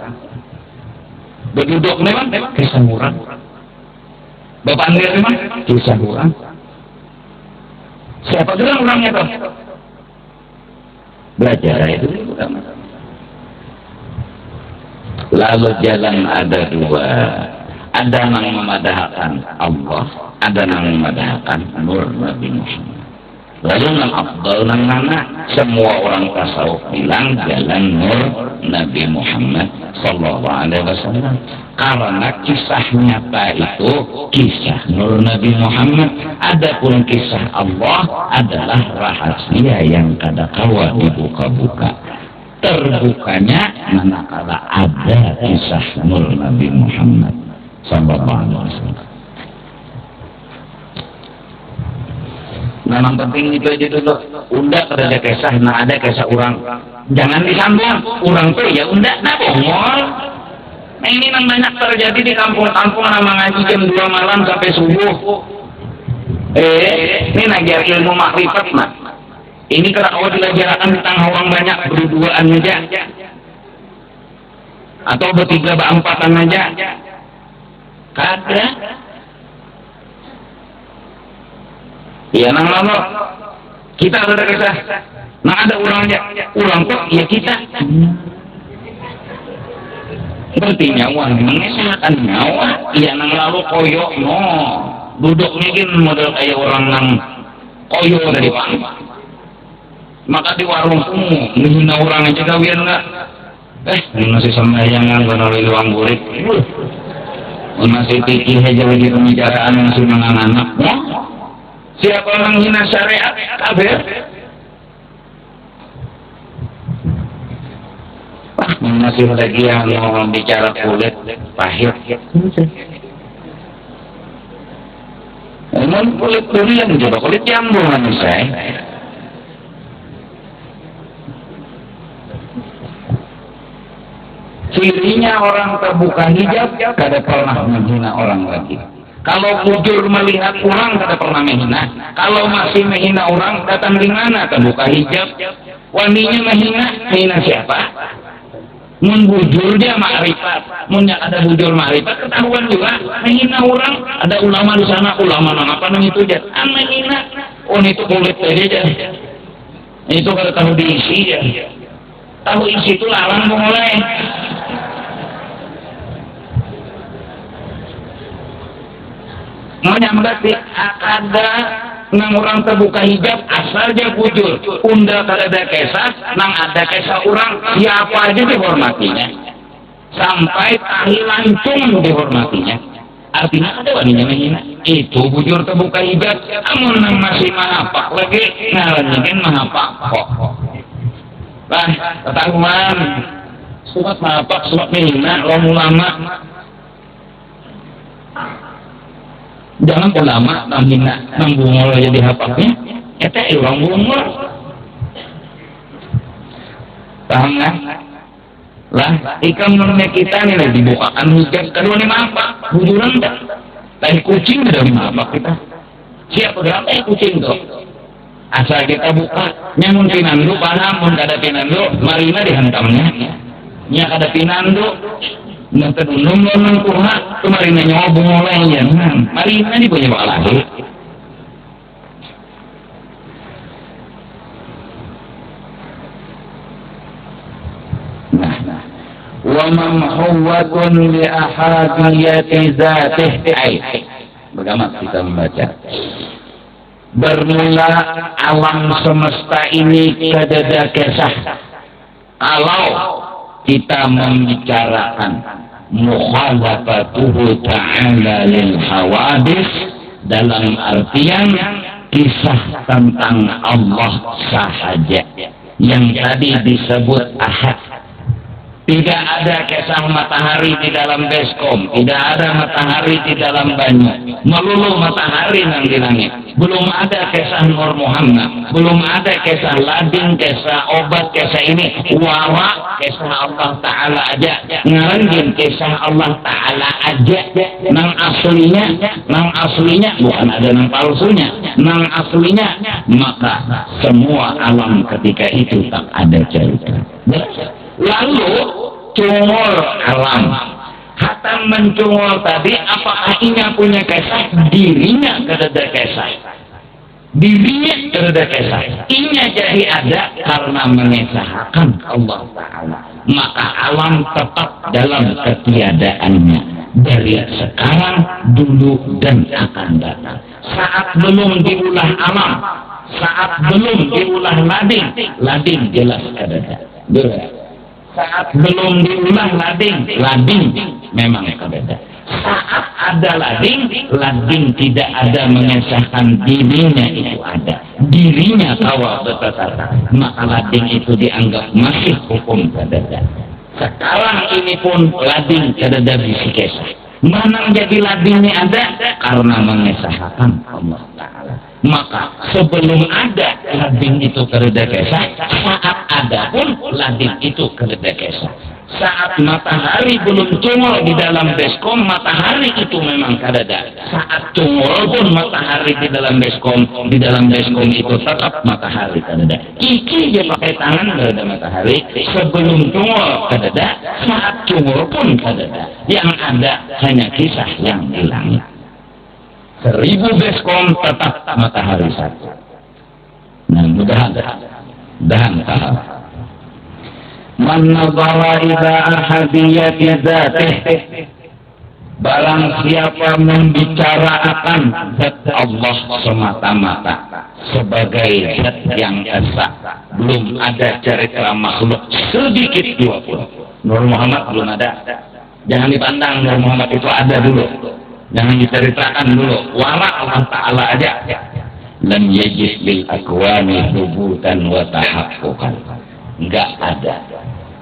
Berduduk memang kisah orang. Bepandir memang kisah orang. Siapa juga orangnya toh? Belajar itu utama. Lalu jalan ada dua, ada yang memadahkan Allah, ada yang memadahkan nur Nabi Muhammad. Lalu yang afdal yang mana? Semua orang tasawuf bilang jalan nur Nabi Muhammad Sallallahu Alaihi Wasallam. Karena kisah nyata itu kisah nur Nabi Muhammad. Adapun kisah Allah adalah rahasia yang kada kawa dibuka-buka. Terbukanya manakala ada kisah nur Nabi Muhammad Sallallahu Alaihi Wasallam. Memang penting itu aja dulu. Unda kada ada kisah, nah ada kisah orang. Jangan disambung. Orang tuh ya unda nak bongol. Nah ini yang banyak terjadi di kampung-kampung nama ngaji jam 2 malam sampai subuh. Ini ngajar ilmu makrifat mah. Ini kalau awal dilajarkan tentang orang banyak berduaan aja, atau bertiga berempatan aja, kada. Ya nang lama kita ada kisah, nang ada orang aja, orang tuh ya kita. Berarti nyawa mengesahkan nyawa, ya nang lalu koyok no, duduk mungkin model kayak orang nang koyok dari pang. Maka di warung semua menghina orang aja kawian nggak masih sembayangan karena luang burik masih tikih aja lagi pembicaraan masih anak-anak siapa yang menghina syariat kabeh masih lagi yang mau bicara kulit pahit emang kulit durian juga kulit jambu manusia. Cirinya orang terbuka hijab kada pernah menghina orang lagi. Kalau jujur melihat orang kada pernah menghina. Kalau masih menghina orang datang di mana terbuka hijab. Waninya menghina siapa? Mun bujur dia makrifat. Mun ada bujur makrifat ketahuan juga menghina orang. Ada ulama di sana ulama nang apa nang itu aja. Menghina. Oh itu kulit aja. Itu kada tahu diisi ya. Tahu isi itu larang mulai. Maunya berarti ada nang orang terbuka hijab asal dia bujur. Unda kada ada kisah, nang ada kisah orang siapa aja dihormatinya. Sampai tahi lancung dihormatinya. Artinya ada waninya menghina. Itu bujur terbuka hijab. Amun nang masih mahapak lagi ngalanjin mahapak kok. Lah, ketahuan surat mahapak surat menghina orang ulama. Jangan ulama menghina nang bungol aja dihapaknya. Eta orang bungol. Paham kan? Lah, ikan menurutnya kita nih lah dibukakan hijab. Kedua ini apa? Bujuran tak? Lain kucing dari apa kita? Siapa berapa kucing tuh? Asal kita buka, nyamun pinandu, paham, mun kada pinandu, marina dihantamnya. Nya kada pinandu, nanti dundum nang kuha, tu marina nyawa bungoleh ya, marina di punya bakal lahir. Nah, wa mamhuwatun li ahadiyati zatih. Bagaimana kita membaca? Bermula alam semesta ini kedada kesah. Kalau kita membicarakan mukhalafatuhu ta'ala lil hawadis, dalam artian kisah tentang Allah sahaja yang tadi disebut ahad. Tidak ada kisah matahari di dalam baskom, tidak ada matahari di dalam banyu, melulu matahari nang di langit. Belum ada kisah Nur Muhammad, belum ada kisah lading, kisah obat, kisah ini. Wala kisah Allah Ta'ala aja, ngarangin kisah Allah Ta'ala aja. Nang aslinya bukan ada nang palsunya, nang aslinya. Maka semua alam ketika itu tak ada cerita. Lalu cungol alam, hatam mencungol tadi, apakah inya punya kisah? Dirinya kedada kisah, dirinya kedada kisah. Inya jadi ada karena mengesahkan Allah Ta'ala. Maka alam tetap dalam ketiadaannya dari sekarang, dulu, dan akan datang. Saat belum diulah alam, saat belum diulah lading jelas kedada. Saat belum diulang lading memang berbeda. Saat ada lading tidak ada mengesahkan dirinya itu ada. Dirinya kawal betul-betul. Maka lading itu dianggap masih hukum berbeda. Sekarang ini pun lading ada bisi kesah. Mana jadi ladingnya ada? Karena mengesahkan Allah Ta'ala. Maka sebelum ada lading itu kereda kesah, saat ada pun lading itu kereda kesah. Saat matahari belum cungol di dalam baskom, matahari itu memang kereda. Saat cungol pun matahari di dalam baskom itu tetap matahari kereda. Iki dia pakai tangan kereda matahari, sebelum cungol kereda, saat cungol pun kereda. Yang ada hanya kisah yang di langit. 1000 baskom tetap matahari satu. Nah, mudah-mudahan paham. Man nadhara ila ahadiyati dzatih, barang siapa membicarakan zat Allah semata-mata sebagai zat yang esa, belum ada cerita makhluk sedikit dua pun. Nur Muhammad belum ada. Jangan dipandang Nur Muhammad itu ada dulu. Jangan diceritakan dulu. Wala Allah Ta'ala aja. Lam yajid bil akwani hubutan wa tahaqquqan. Enggak ada.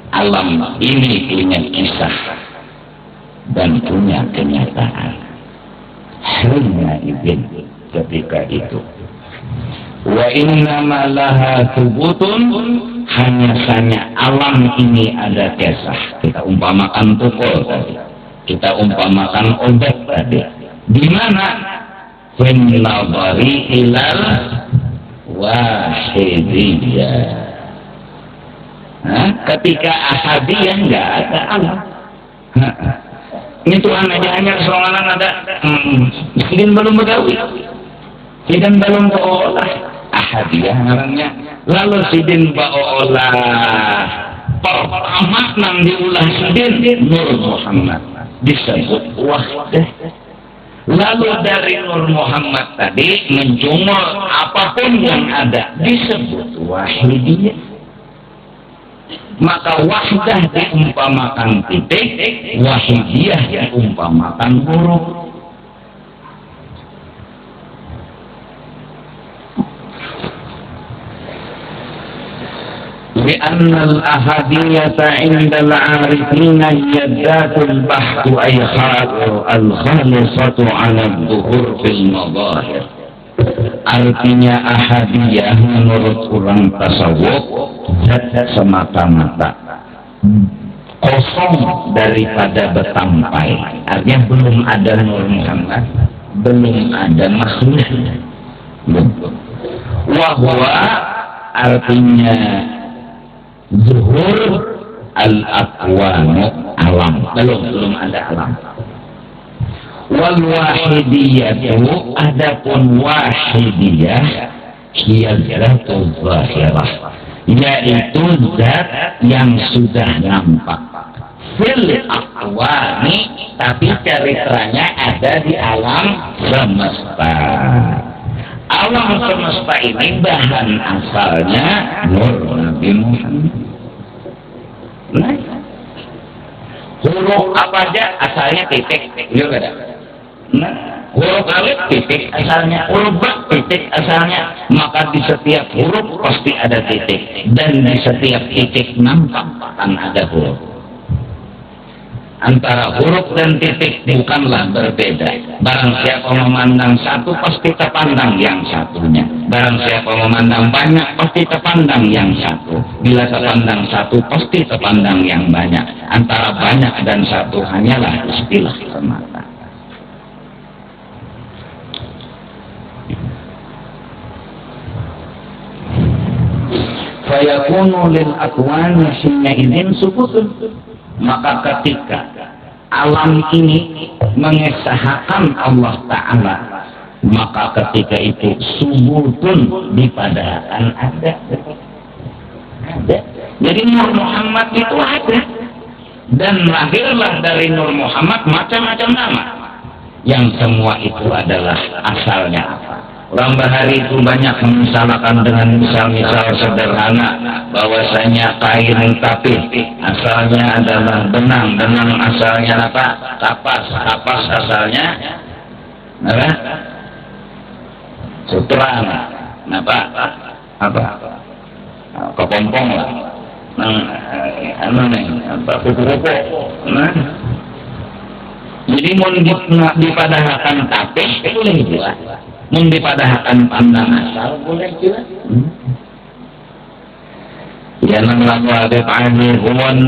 Alam ini punya kisah dan punya kenyataan. Hanya izin ketika itu. Wa innama laha thubutun, hanya saja alam ini ada kisah. Kita umpamakan pukul tadi. Kita umpamakan obat tadi. Di mana? Finnadhari ilal wahidiyah. Ketika ahadiyah enggak ada alam. Ini Tuhan aja hanya soalan ada. Sidin belum begawi. Sidin belum berolah. Ahadiyah namanya. Lalu sidin berolah. Pertama nang diulah sidin Nur Muhammad. Disebut wahdah. Lalu dari Nur Muhammad tadi menjungol apapun yang ada disebut wahidiyah. Maka wahdah diumpamakan titik, wahidiyah diumpamakan huruf. لأن الأحدية عند العارفين هي الذات البحث أي الخالصة على الظهور في المظاهر. Artinya ahadiyah menurut orang tasawuf zat semata-mata kosong daripada betampai. Artinya belum ada Nur Muhammad, belum ada makhluk. Wahwa artinya zuhur al-aqwanu alam, belum ada alam. Wal wahidiyatu, adapun wahidiyah hiya zatu zahirah, yaitu zat yang sudah nampak fil akwani, tapi ceritanya ada di alam semesta. Alam semesta ini bahan asalnya nur Nabi Muhammad. Nah, huruf apa aja asalnya titik, yuk ada. Nah, huruf alif titik asalnya, huruf ba titik asalnya, maka di setiap huruf pasti ada titik, dan di setiap titik nampak akan ada huruf. Antara huruf dan titik bukanlah berbeda. Barang siapa memandang satu pasti terpandang yang satunya. Barang siapa memandang banyak pasti terpandang yang satu. Bila terpandang satu pasti terpandang yang banyak. Antara banyak dan satu hanyalah istilah semata. Fayakunu lil akwani hina idzin subutun. Maka ketika alam ini mengesahkan Allah Ta'ala, maka ketika itu subutun dipadahkan ada. Jadi Nur Muhammad itu ada, dan lahirlah dari Nur Muhammad macam-macam nama, yang semua itu adalah asalnya apa. Orang bahari itu banyak memisalkan dengan misal-misal sederhana, bahwasanya kain tapis asalnya adalah benang, benang asalnya apa? Kapas, kapas asalnya apa? Sutran, apa? Kepompong lah. Kuku-kuku. Jadi mau dipadahkan tapis boleh juga. Memdipadahkan pandang asal boleh juga. Ya nang lagu adep ani huwan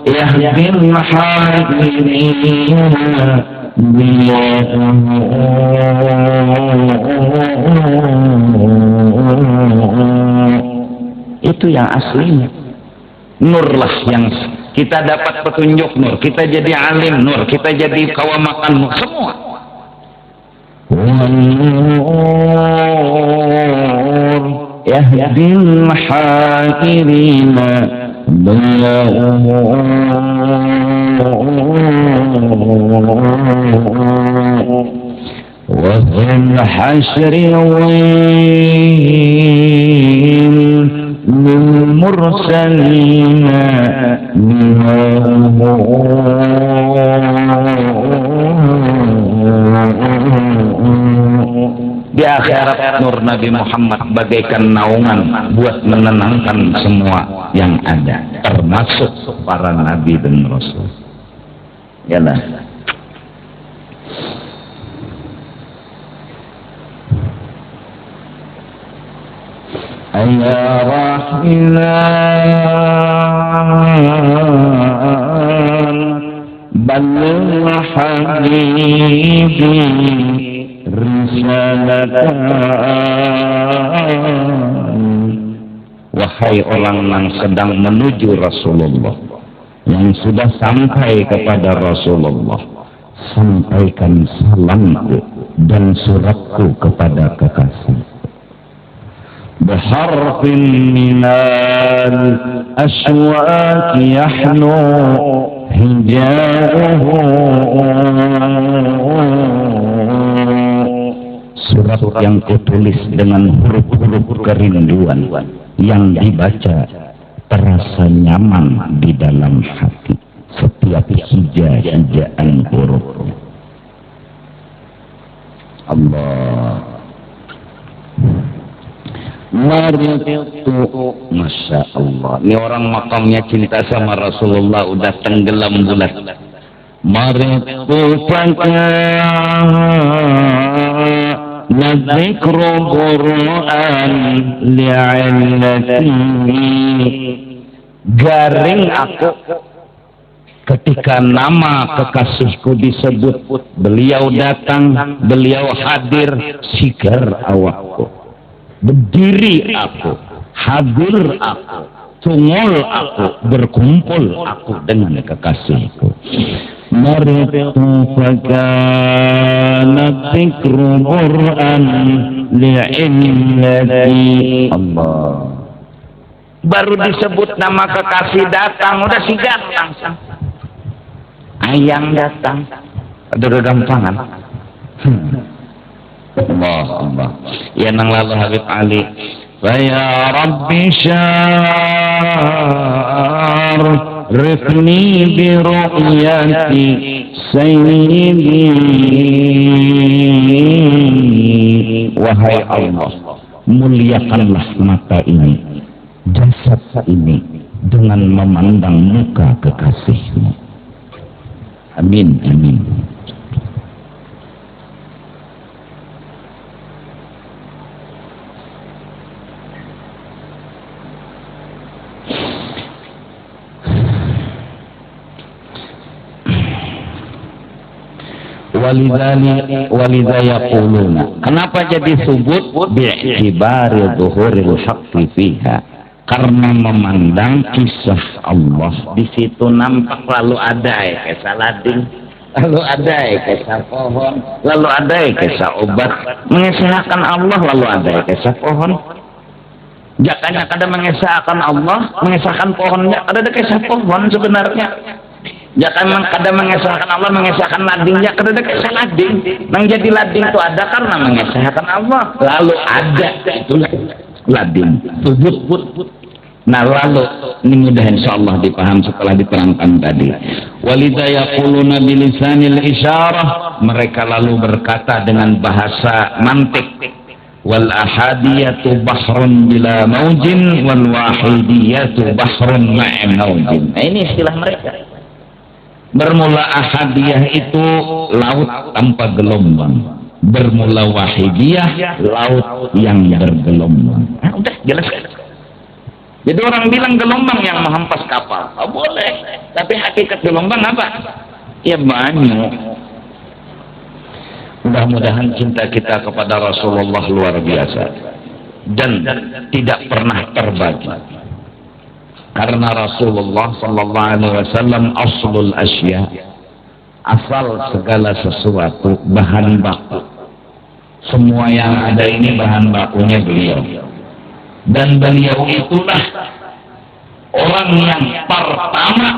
yahdil mahadinina itu yang aslinya. Nurlah yang kita dapat petunjuk nur, kita jadi alim nur, kita jadi kawamakan nur, semua. Yahdil hairina wa fil hasri للمرسلين di akhirat nur Nabi Muhammad bagaikan naungan buat menenangkan semua yang ada, termasuk para nabi dan rasul. Yalah. Ya Rahman balligh habibi risalatan. Wahai orang yang sedang menuju Rasulullah, yang sudah sampai kepada Rasulullah, sampaikan salamku dan suratku kepada kekasih. بحرف من الأشواك يحنو هجاؤه. Surat yang kutulis dengan huruf-huruf kerinduan yang dibaca terasa nyaman di dalam hati setiap hija-hijaan huruf. Allah. Maritu, masya Allah. Ini orang makamnya cinta sama Rasulullah udah tenggelam bulat. Maritu faka ladzikru Qur'an li'illati. Garing aku ketika nama kekasihku disebut. Beliau datang, beliau hadir, sigar awakku. Berdiri aku, hadir aku, tungul aku, berkumpul aku dengan kekasihku. مرضت فكان الذكر برءا لعلتي. Allah. Baru disebut nama kekasih datang, udah si datang. Ayang datang, ada gampangan. Allah. Ya nang lalu Habib Ali. Ya Rabbi syarifni bi ru'yati sayyidi. Wahai Allah, muliakanlah mata ini, jasad ini dengan memandang muka kekasihmu. Amin, amin. Walidha yaquluna. Kenapa jadi subut? Bi'tibari zuhuril haqqi fiha. Karena memandang kisah Allah di situ nampak, lalu ada kisah lading, lalu ada kisah pohon, lalu ada kisah obat. Mengisahkan Allah lalu ada kisah pohon. Jakanya kada mengisahkan Allah, mengisahkan pohonnya, kada ada kisah pohon sebenarnya. Jangan kada mengesahkan Allah, mengesahkan ladingnya, kada ada kisah lading. Nang jadi lading itu ada karena mengesahkan Allah. Lalu ada itu lading. Nah lalu ini mudah insyaallah dipaham setelah diterangkan tadi. Walidha yaquluna bilisanil isyarah. Mereka lalu berkata dengan bahasa mantik. Wal ahadiyatu bahrun bila maujin wal wahidiyatu bahrun ma'a maujin. Nah, ini istilah mereka. Bermula ahadiyah itu laut tanpa gelombang, bermula wahidiyah laut yang bergelombang. Nah, udah jelas. Jadi orang bilang gelombang yang menghampas kapal, oh, boleh. Tapi hakikat gelombang apa? Ya banyak. Mudah-mudahan cinta kita kepada Rasulullah luar biasa dan tidak pernah terbagi. Karena Rasulullah sallallahu alaihi wasallam aslul asya, asal segala sesuatu, bahan baku. Semua yang ada ini bahan bakunya beliau. Dan beliau itulah orang yang pertama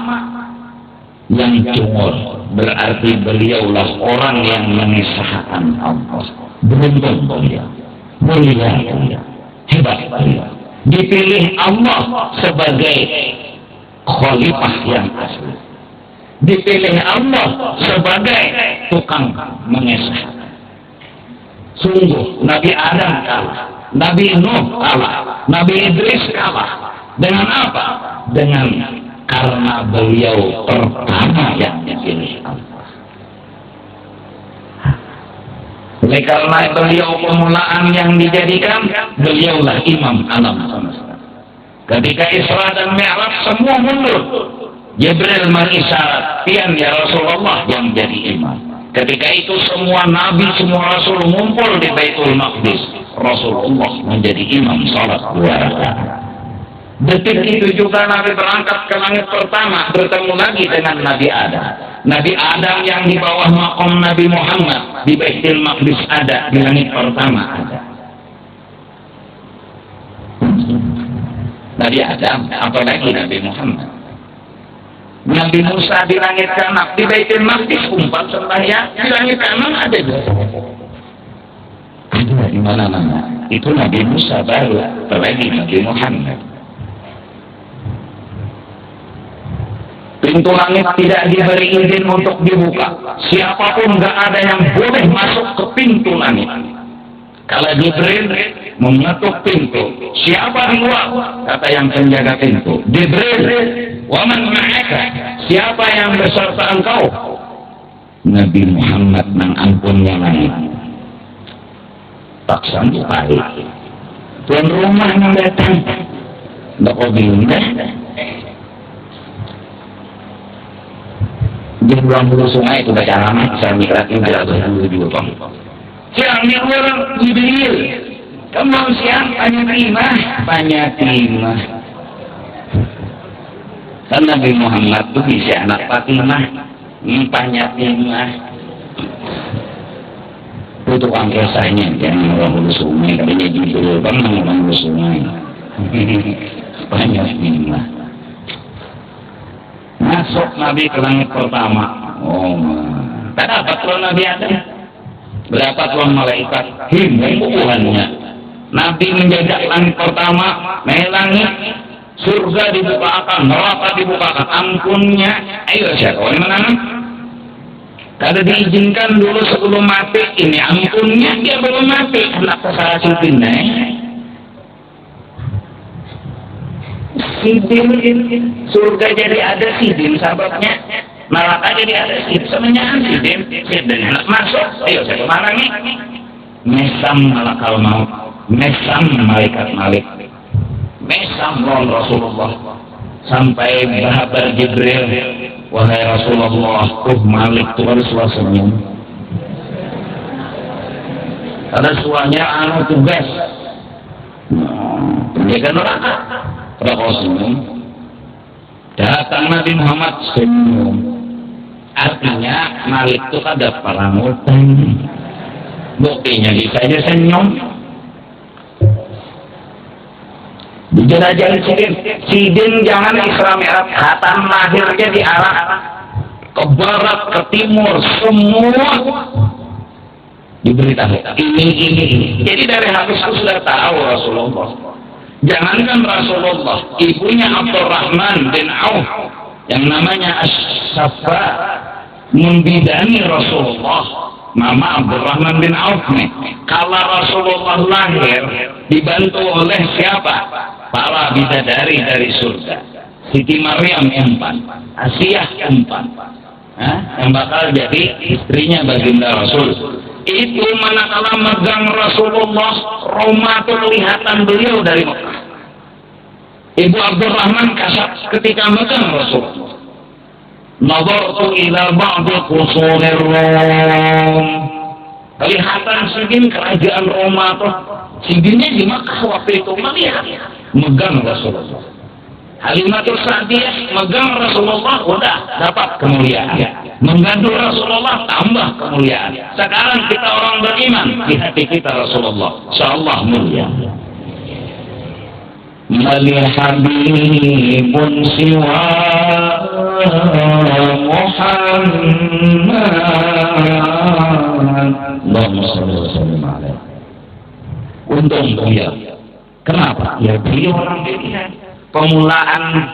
yang cungol. Berarti beliaulah orang yang mengisahkan Allah. Beruntung beliau, mulia beliau, hebat beliau. Dipilih Allah sebagai khalifah yang asli. Dipilih Allah sebagai tukang mengesahkan. Sungguh Nabi Adam kalah, Nabi Nuh kalah, Nabi Idris kalah. Dengan apa? Dengan karena beliau pertama yang dipilih Allah. Oleh karena beliau permulaan yang dijadikan, beliaulah imam alam semesta. Ketika Isra dan Mi'raj semua mundur, Jibril mengisyarat, pian ya Rasulullah yang jadi imam. Ketika itu semua nabi, semua rasul ngumpul di Baitul Maqdis, Rasulullah menjadi imam salat 2 rakaat. Detik itu juga Nabi berangkat ke langit pertama, bertemu lagi dengan Nabi Adam. Nabi Adam yang di bawah maqam Nabi Muhammad di Baitul Maqdis ada, di langit pertama ada. Nabi Adam, apalagi Nabi Muhammad. Nabi Musa di langit kanan, di Baitul Maqdis umpat sembahyang, di langit kanan ada juga. Ada di mana-mana. Itu Nabi Musa baru, apalagi Nabi Muhammad. Pintu langit tidak diberi izin untuk dibuka. Siapapun nggak ada yang boleh masuk ke pintu langit. Kalau Jibril mengetuk pintu, siapa di luar? Kata yang penjaga pintu, Jibril. Wa man ma'aka? Siapa yang beserta engkau? Nabi Muhammad nang ampunnya langit. Tak sanggup baik. Tuan rumah yang datang. Nggak kau bingung dah. Di bulan bulu sungai itu baca alamat, saya mikratin tidak berhulu juga bang. Siang di luar Jibril, kamu siang banyak timah. Kan Nabi Muhammad itu bisa anak Fatimah, Empahnya mah itu tukang kesahnya yang orang sungai katanya gitu kan orang sungai banyak mah masuk Nabi ke langit pertama. Oh, tak dapat kalau Nabi ada berapa tuan malaikat himbuannya Nabi menjajak langit pertama, naik langit, surga dibukakan, neraka dibukakan, ampunnya ayo siapa yang menang. Kada diizinkan dulu sebelum mati, ini ampunnya dia belum mati, anak salah supinnya. Sidin, surga jadi ada sidin, sahabatnya neraka jadi ada sidin, semuanya sidin anak masuk, ayo saya kemana nih? Mesam malakal maut, mesam malaikat malik, mesam lawan Rasulullah, sampai berhabar Jibril, wahai Rasulullah, Malik itu harus senyum. Ada suanya anu tugas, penjaga neraka, kalau senyum. Datang Nabi Muhammad senyum. Artinya Malik itu ada perang utang. Buktinya bisa aja senyum. Dijelajahin sidin jangan Islam Arab, khatam lahirnya di arah ke barat, ke timur, semua diberitahu ini. Jadi dari hadis itu sudah tahu Rasulullah. Jangankan Rasulullah, ibunya Abdurrahman bin Auf yang namanya As-Safa membidani Rasulullah. Mama Abdurrahman bin Auf nih, kalau Rasulullah lahir dibantu oleh siapa? Para bidadari dari surga. Siti Maryam empat, Asiyah empat, yang bakal jadi istrinya baginda Rasul. Itu manakala megang Rasulullah, Roma itu kelihatan beliau dari Mekah. Ibu Abdurrahman kasat ketika megang Rasulullah. Nadartu ila ba'di qusurir Rom. Kelihatan sidin kerajaan Roma tuh. Sidinnya di Mekah waktu itu melihat megang Rasulullah. Halimatul Sa'diyah megang Rasulullah udah dapat kemuliaan. Menggantung Rasulullah tambah kemuliaan. Sekarang kita orang beriman di hati kita Rasulullah, insyaallah mulia. Mali habibun siwa Muhammad. Allahumma shalli wa sallim alaihi. Untung mulia. Kenapa? Ya beliau orang pilihan. Pemulaan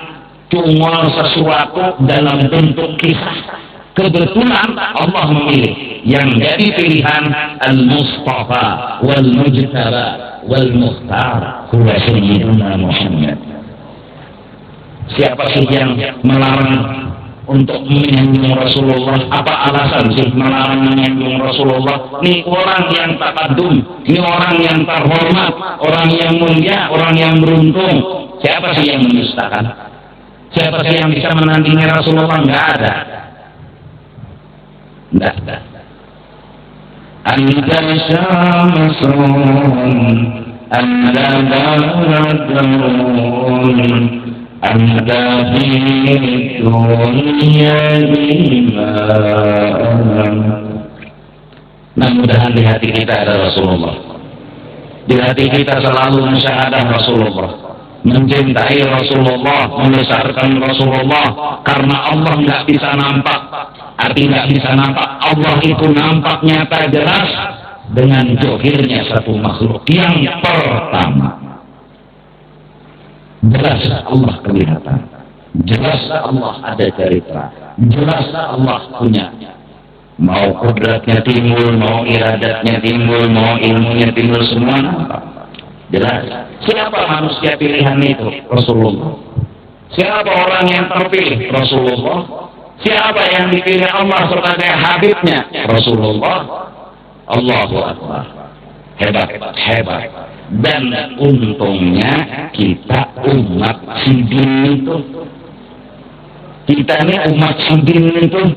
cuma sesuatu dalam bentuk kisah. Kebetulan Allah memilih yang jadi pilihan Al-Mustafa wal-Mujtaba wal-Mukhtar huwa Sayyiduna Muhammad. Siapa sih yang melarang untuk menyanjung Rasulullah? Apa alasan sih melarang menyanjung Rasulullah? Ini orang yang taqaddum, ini orang yang terhormat, orang yang mulia, orang yang beruntung. Siapa sih yang mendustakan? Siapa sih yang bisa menandingi Rasulullah? Enggak ada. Anda syamsun, anda badrun, anda fi dunia iman. Mudah-mudahan di hati kita ada Rasulullah. Di hati kita selalu mensyahadah Rasulullah, mencintai Rasulullah, membesarkan Rasulullah. Karena Allah nggak bisa nampak. Arti nggak bisa nampak, Allah itu nampak nyata jelas dengan johirnya satu makhluk yang pertama. Jelas Allah kelihatan, jelas Allah ada cerita, jelas Allah punya. Mau kodratnya timbul, mau iradatnya timbul, mau ilmunya timbul, semua nampak. Jelas. Siapa manusia pilihan itu? Rasulullah. Siapa orang yang terpilih? Rasulullah. Siapa yang dipilih Allah sebagai habibnya? Rasulullah. Allahu Akbar. Hebat. Dan untungnya kita umat sidin itu. Kita ini umat sidin itu.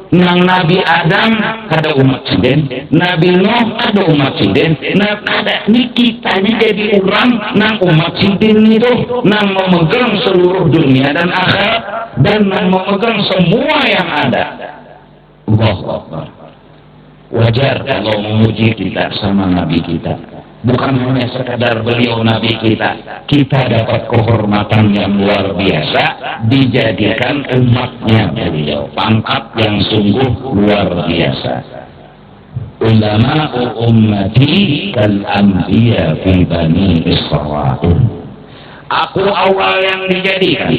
Nang Nabi Adam ada umat sidin, Nabi Nuh ada umat sidin, ada ini kitanya jadi orang nang umat sidin itu, nang memegang seluruh dunia dan akhirat, dan nang memegang semua yang ada. Allahu Akbar. Wajar kalau memuji kita sama Nabi kita. Bukan hanya sekadar beliau Nabi kita. Kita dapat kehormatan yang luar biasa. Dijadikan umatnya beliau. Pangkat yang sungguh luar biasa. Ulama'u ummati kal anbiya fi bani Israil. Aku awal yang dijadikan.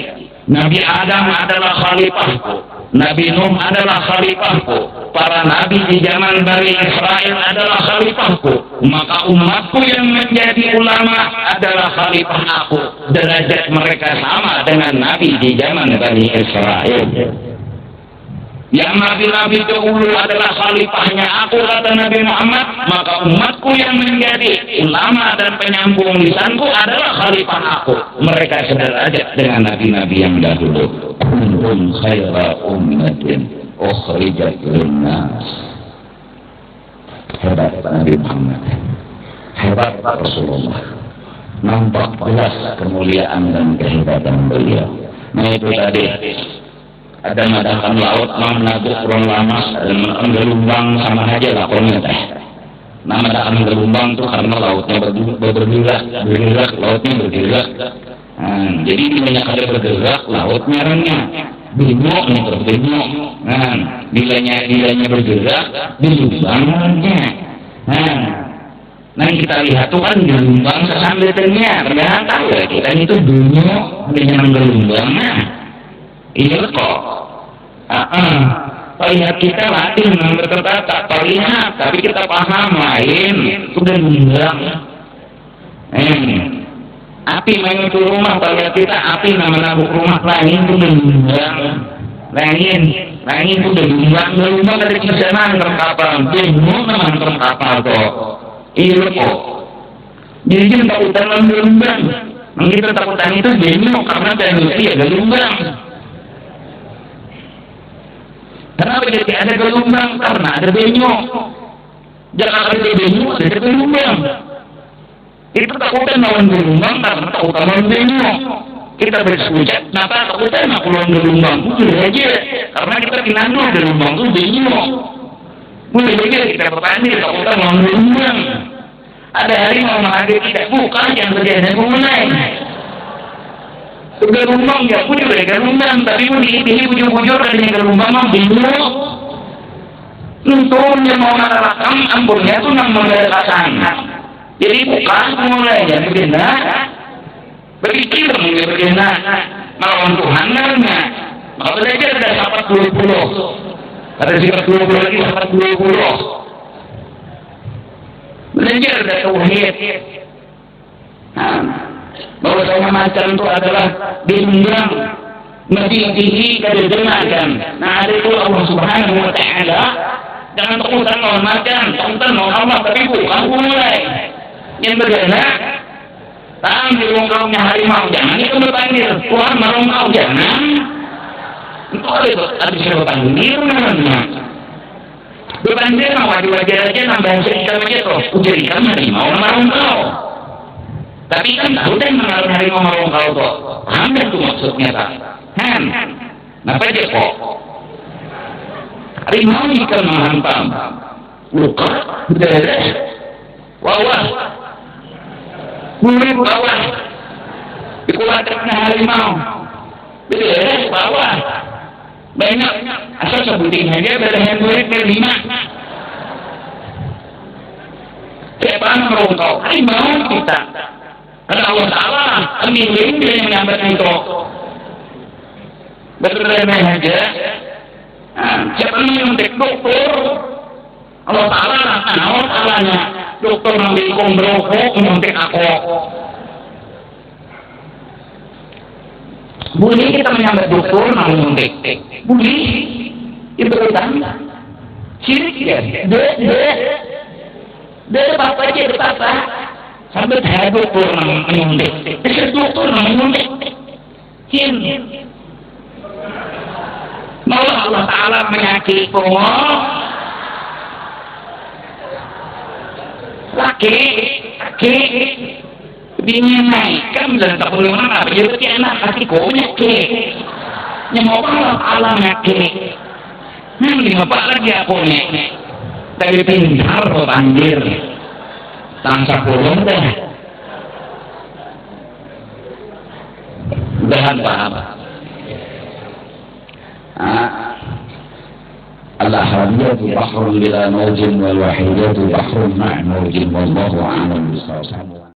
Nabi Adam adalah khalifahku. Nabi Nuh adalah khalifahku. Para nabi di zaman Bani Israel adalah khalifahku. Maka umatku yang menjadi ulama adalah khalifah aku. Derajat mereka sama dengan nabi di zaman Bani Israel. Yang nabi-nabi dahulu adalah khalifahnya aku, kata Nabi Muhammad. Maka umatku yang menjadi ulama dan penyambung lisanku adalah khalifah aku. Mereka sederajat dengan nabi-nabi yang dahulu. Kuntum khaira ummatin ukhrijat linnas. Hebat Nabi Muhammad, hebat Rasulullah. Nampak jelas kemuliaan dan kehebatan beliau. Nah itu tadi, ada madakan laut menabuk kurang lama dan gelombang sama aja lakonnya teh. Nama madakan gelombang tuh karena lautnya bergerak, lautnya bergerak. Jadi bilanya kada bergerak, lautnya renyah. Bengok nih terus bengok. Bilanya bergerak, gelombangnya. Nah kita lihat tuh kan gelombang sambil ternyata. Padahal tahu ya kita itu bengok dengan gelombangnya. Iya kok. Lihat kita latih berkata tak lihat, tapi kita paham lain. Sudah gelombang. Api main ke rumah, lihat kita api nabuk rumah lain itu gelombang. Lain itu gelombang dari kisaran kapal. Bengok nama kapal kok. Iya kok. Jadi kita takutan gelombang. Kita takutan itu bengok karena teknologi ya gelombang. Kenapa jadi ada gelombang? Karena ada bengok. Jangan ada bengok, ada gelombang. Kita takutan lawan gelombang karena takutan lawan bengok. Kita bersujud, kenapa takutan aku lawan gelombang? Boleh aja, karena kita pinandu gelombang itu bengok. Boleh aja kita bertanya takutan lawan gelombang. Ada hari mau mengaget kita, bukan yang terjadi mulai. Gelombang ya punya gelombang, tapi pun ini bujur-bujur dari gelombang mah bingung. Untung yang mau narakan ampunnya tuh nang mengerjakan. Jadi bukan mulainya begina, berpikir begina, melawan Tuhannya. Maka belajar ada sahabat 20, ada sifat 20 lagi sahabat 20. Belajar ada tauhid. Bahwa saya macam itu adalah bimbang mendidihi kedengaran. Nah ada itu Allah Subhanahu Wa Taala. Jangan takutan lawan macam, takutan lawan Allah, tapi bukan mulai. Yang berbeda, tampil longkongnya harimau jangan itu berpanggil. Tuhan merongkau jangan. Itu ada itu habis berpanggil namanya. Berpanggil nama wajah aja nambah cerita aja tuh. Ujerikan harimau merongkau. Tapi kan tahu kan mengenal harimau merongkau tuh. Paham kan tuh maksudnya tak? Kenapa aja kok? Harimau jika menghantam luka, darah, wawah, kulit bawah, dikuatkan harimau, darah bawah, banyak. Asal sebutin aja darah kulit berlima. Siapa merongkau? Harimau kita. Karena Allah Ta'ala ambilin dia yang nyambat itu berremeh aja. Siapa yang nyuntik dokter? Allah Ta'ala Allah Ta'alanya dokter ngambil kombroko nyuntik aku. Boleh kita menyambat dokter ngambil nyuntik? Boleh. Itu kan sirik ya. Dia bapak aja berkata sampai saya dokter menyuntik. Dia dokter menyuntik. Malah Allah Ta'ala menyakiti laki bini naik kan dan tak boleh mana jadi enak hati kau menyakiti. Yang mau Allah Ta'ala menyakiti. Ngapa lagi aku nih? Tapi pintar kok panggil. Tangsa kurung deh. Mudahan paham. الأحاديث بحر بلا موج والوحيدات بحر مع موج والله أعلم بالصواب.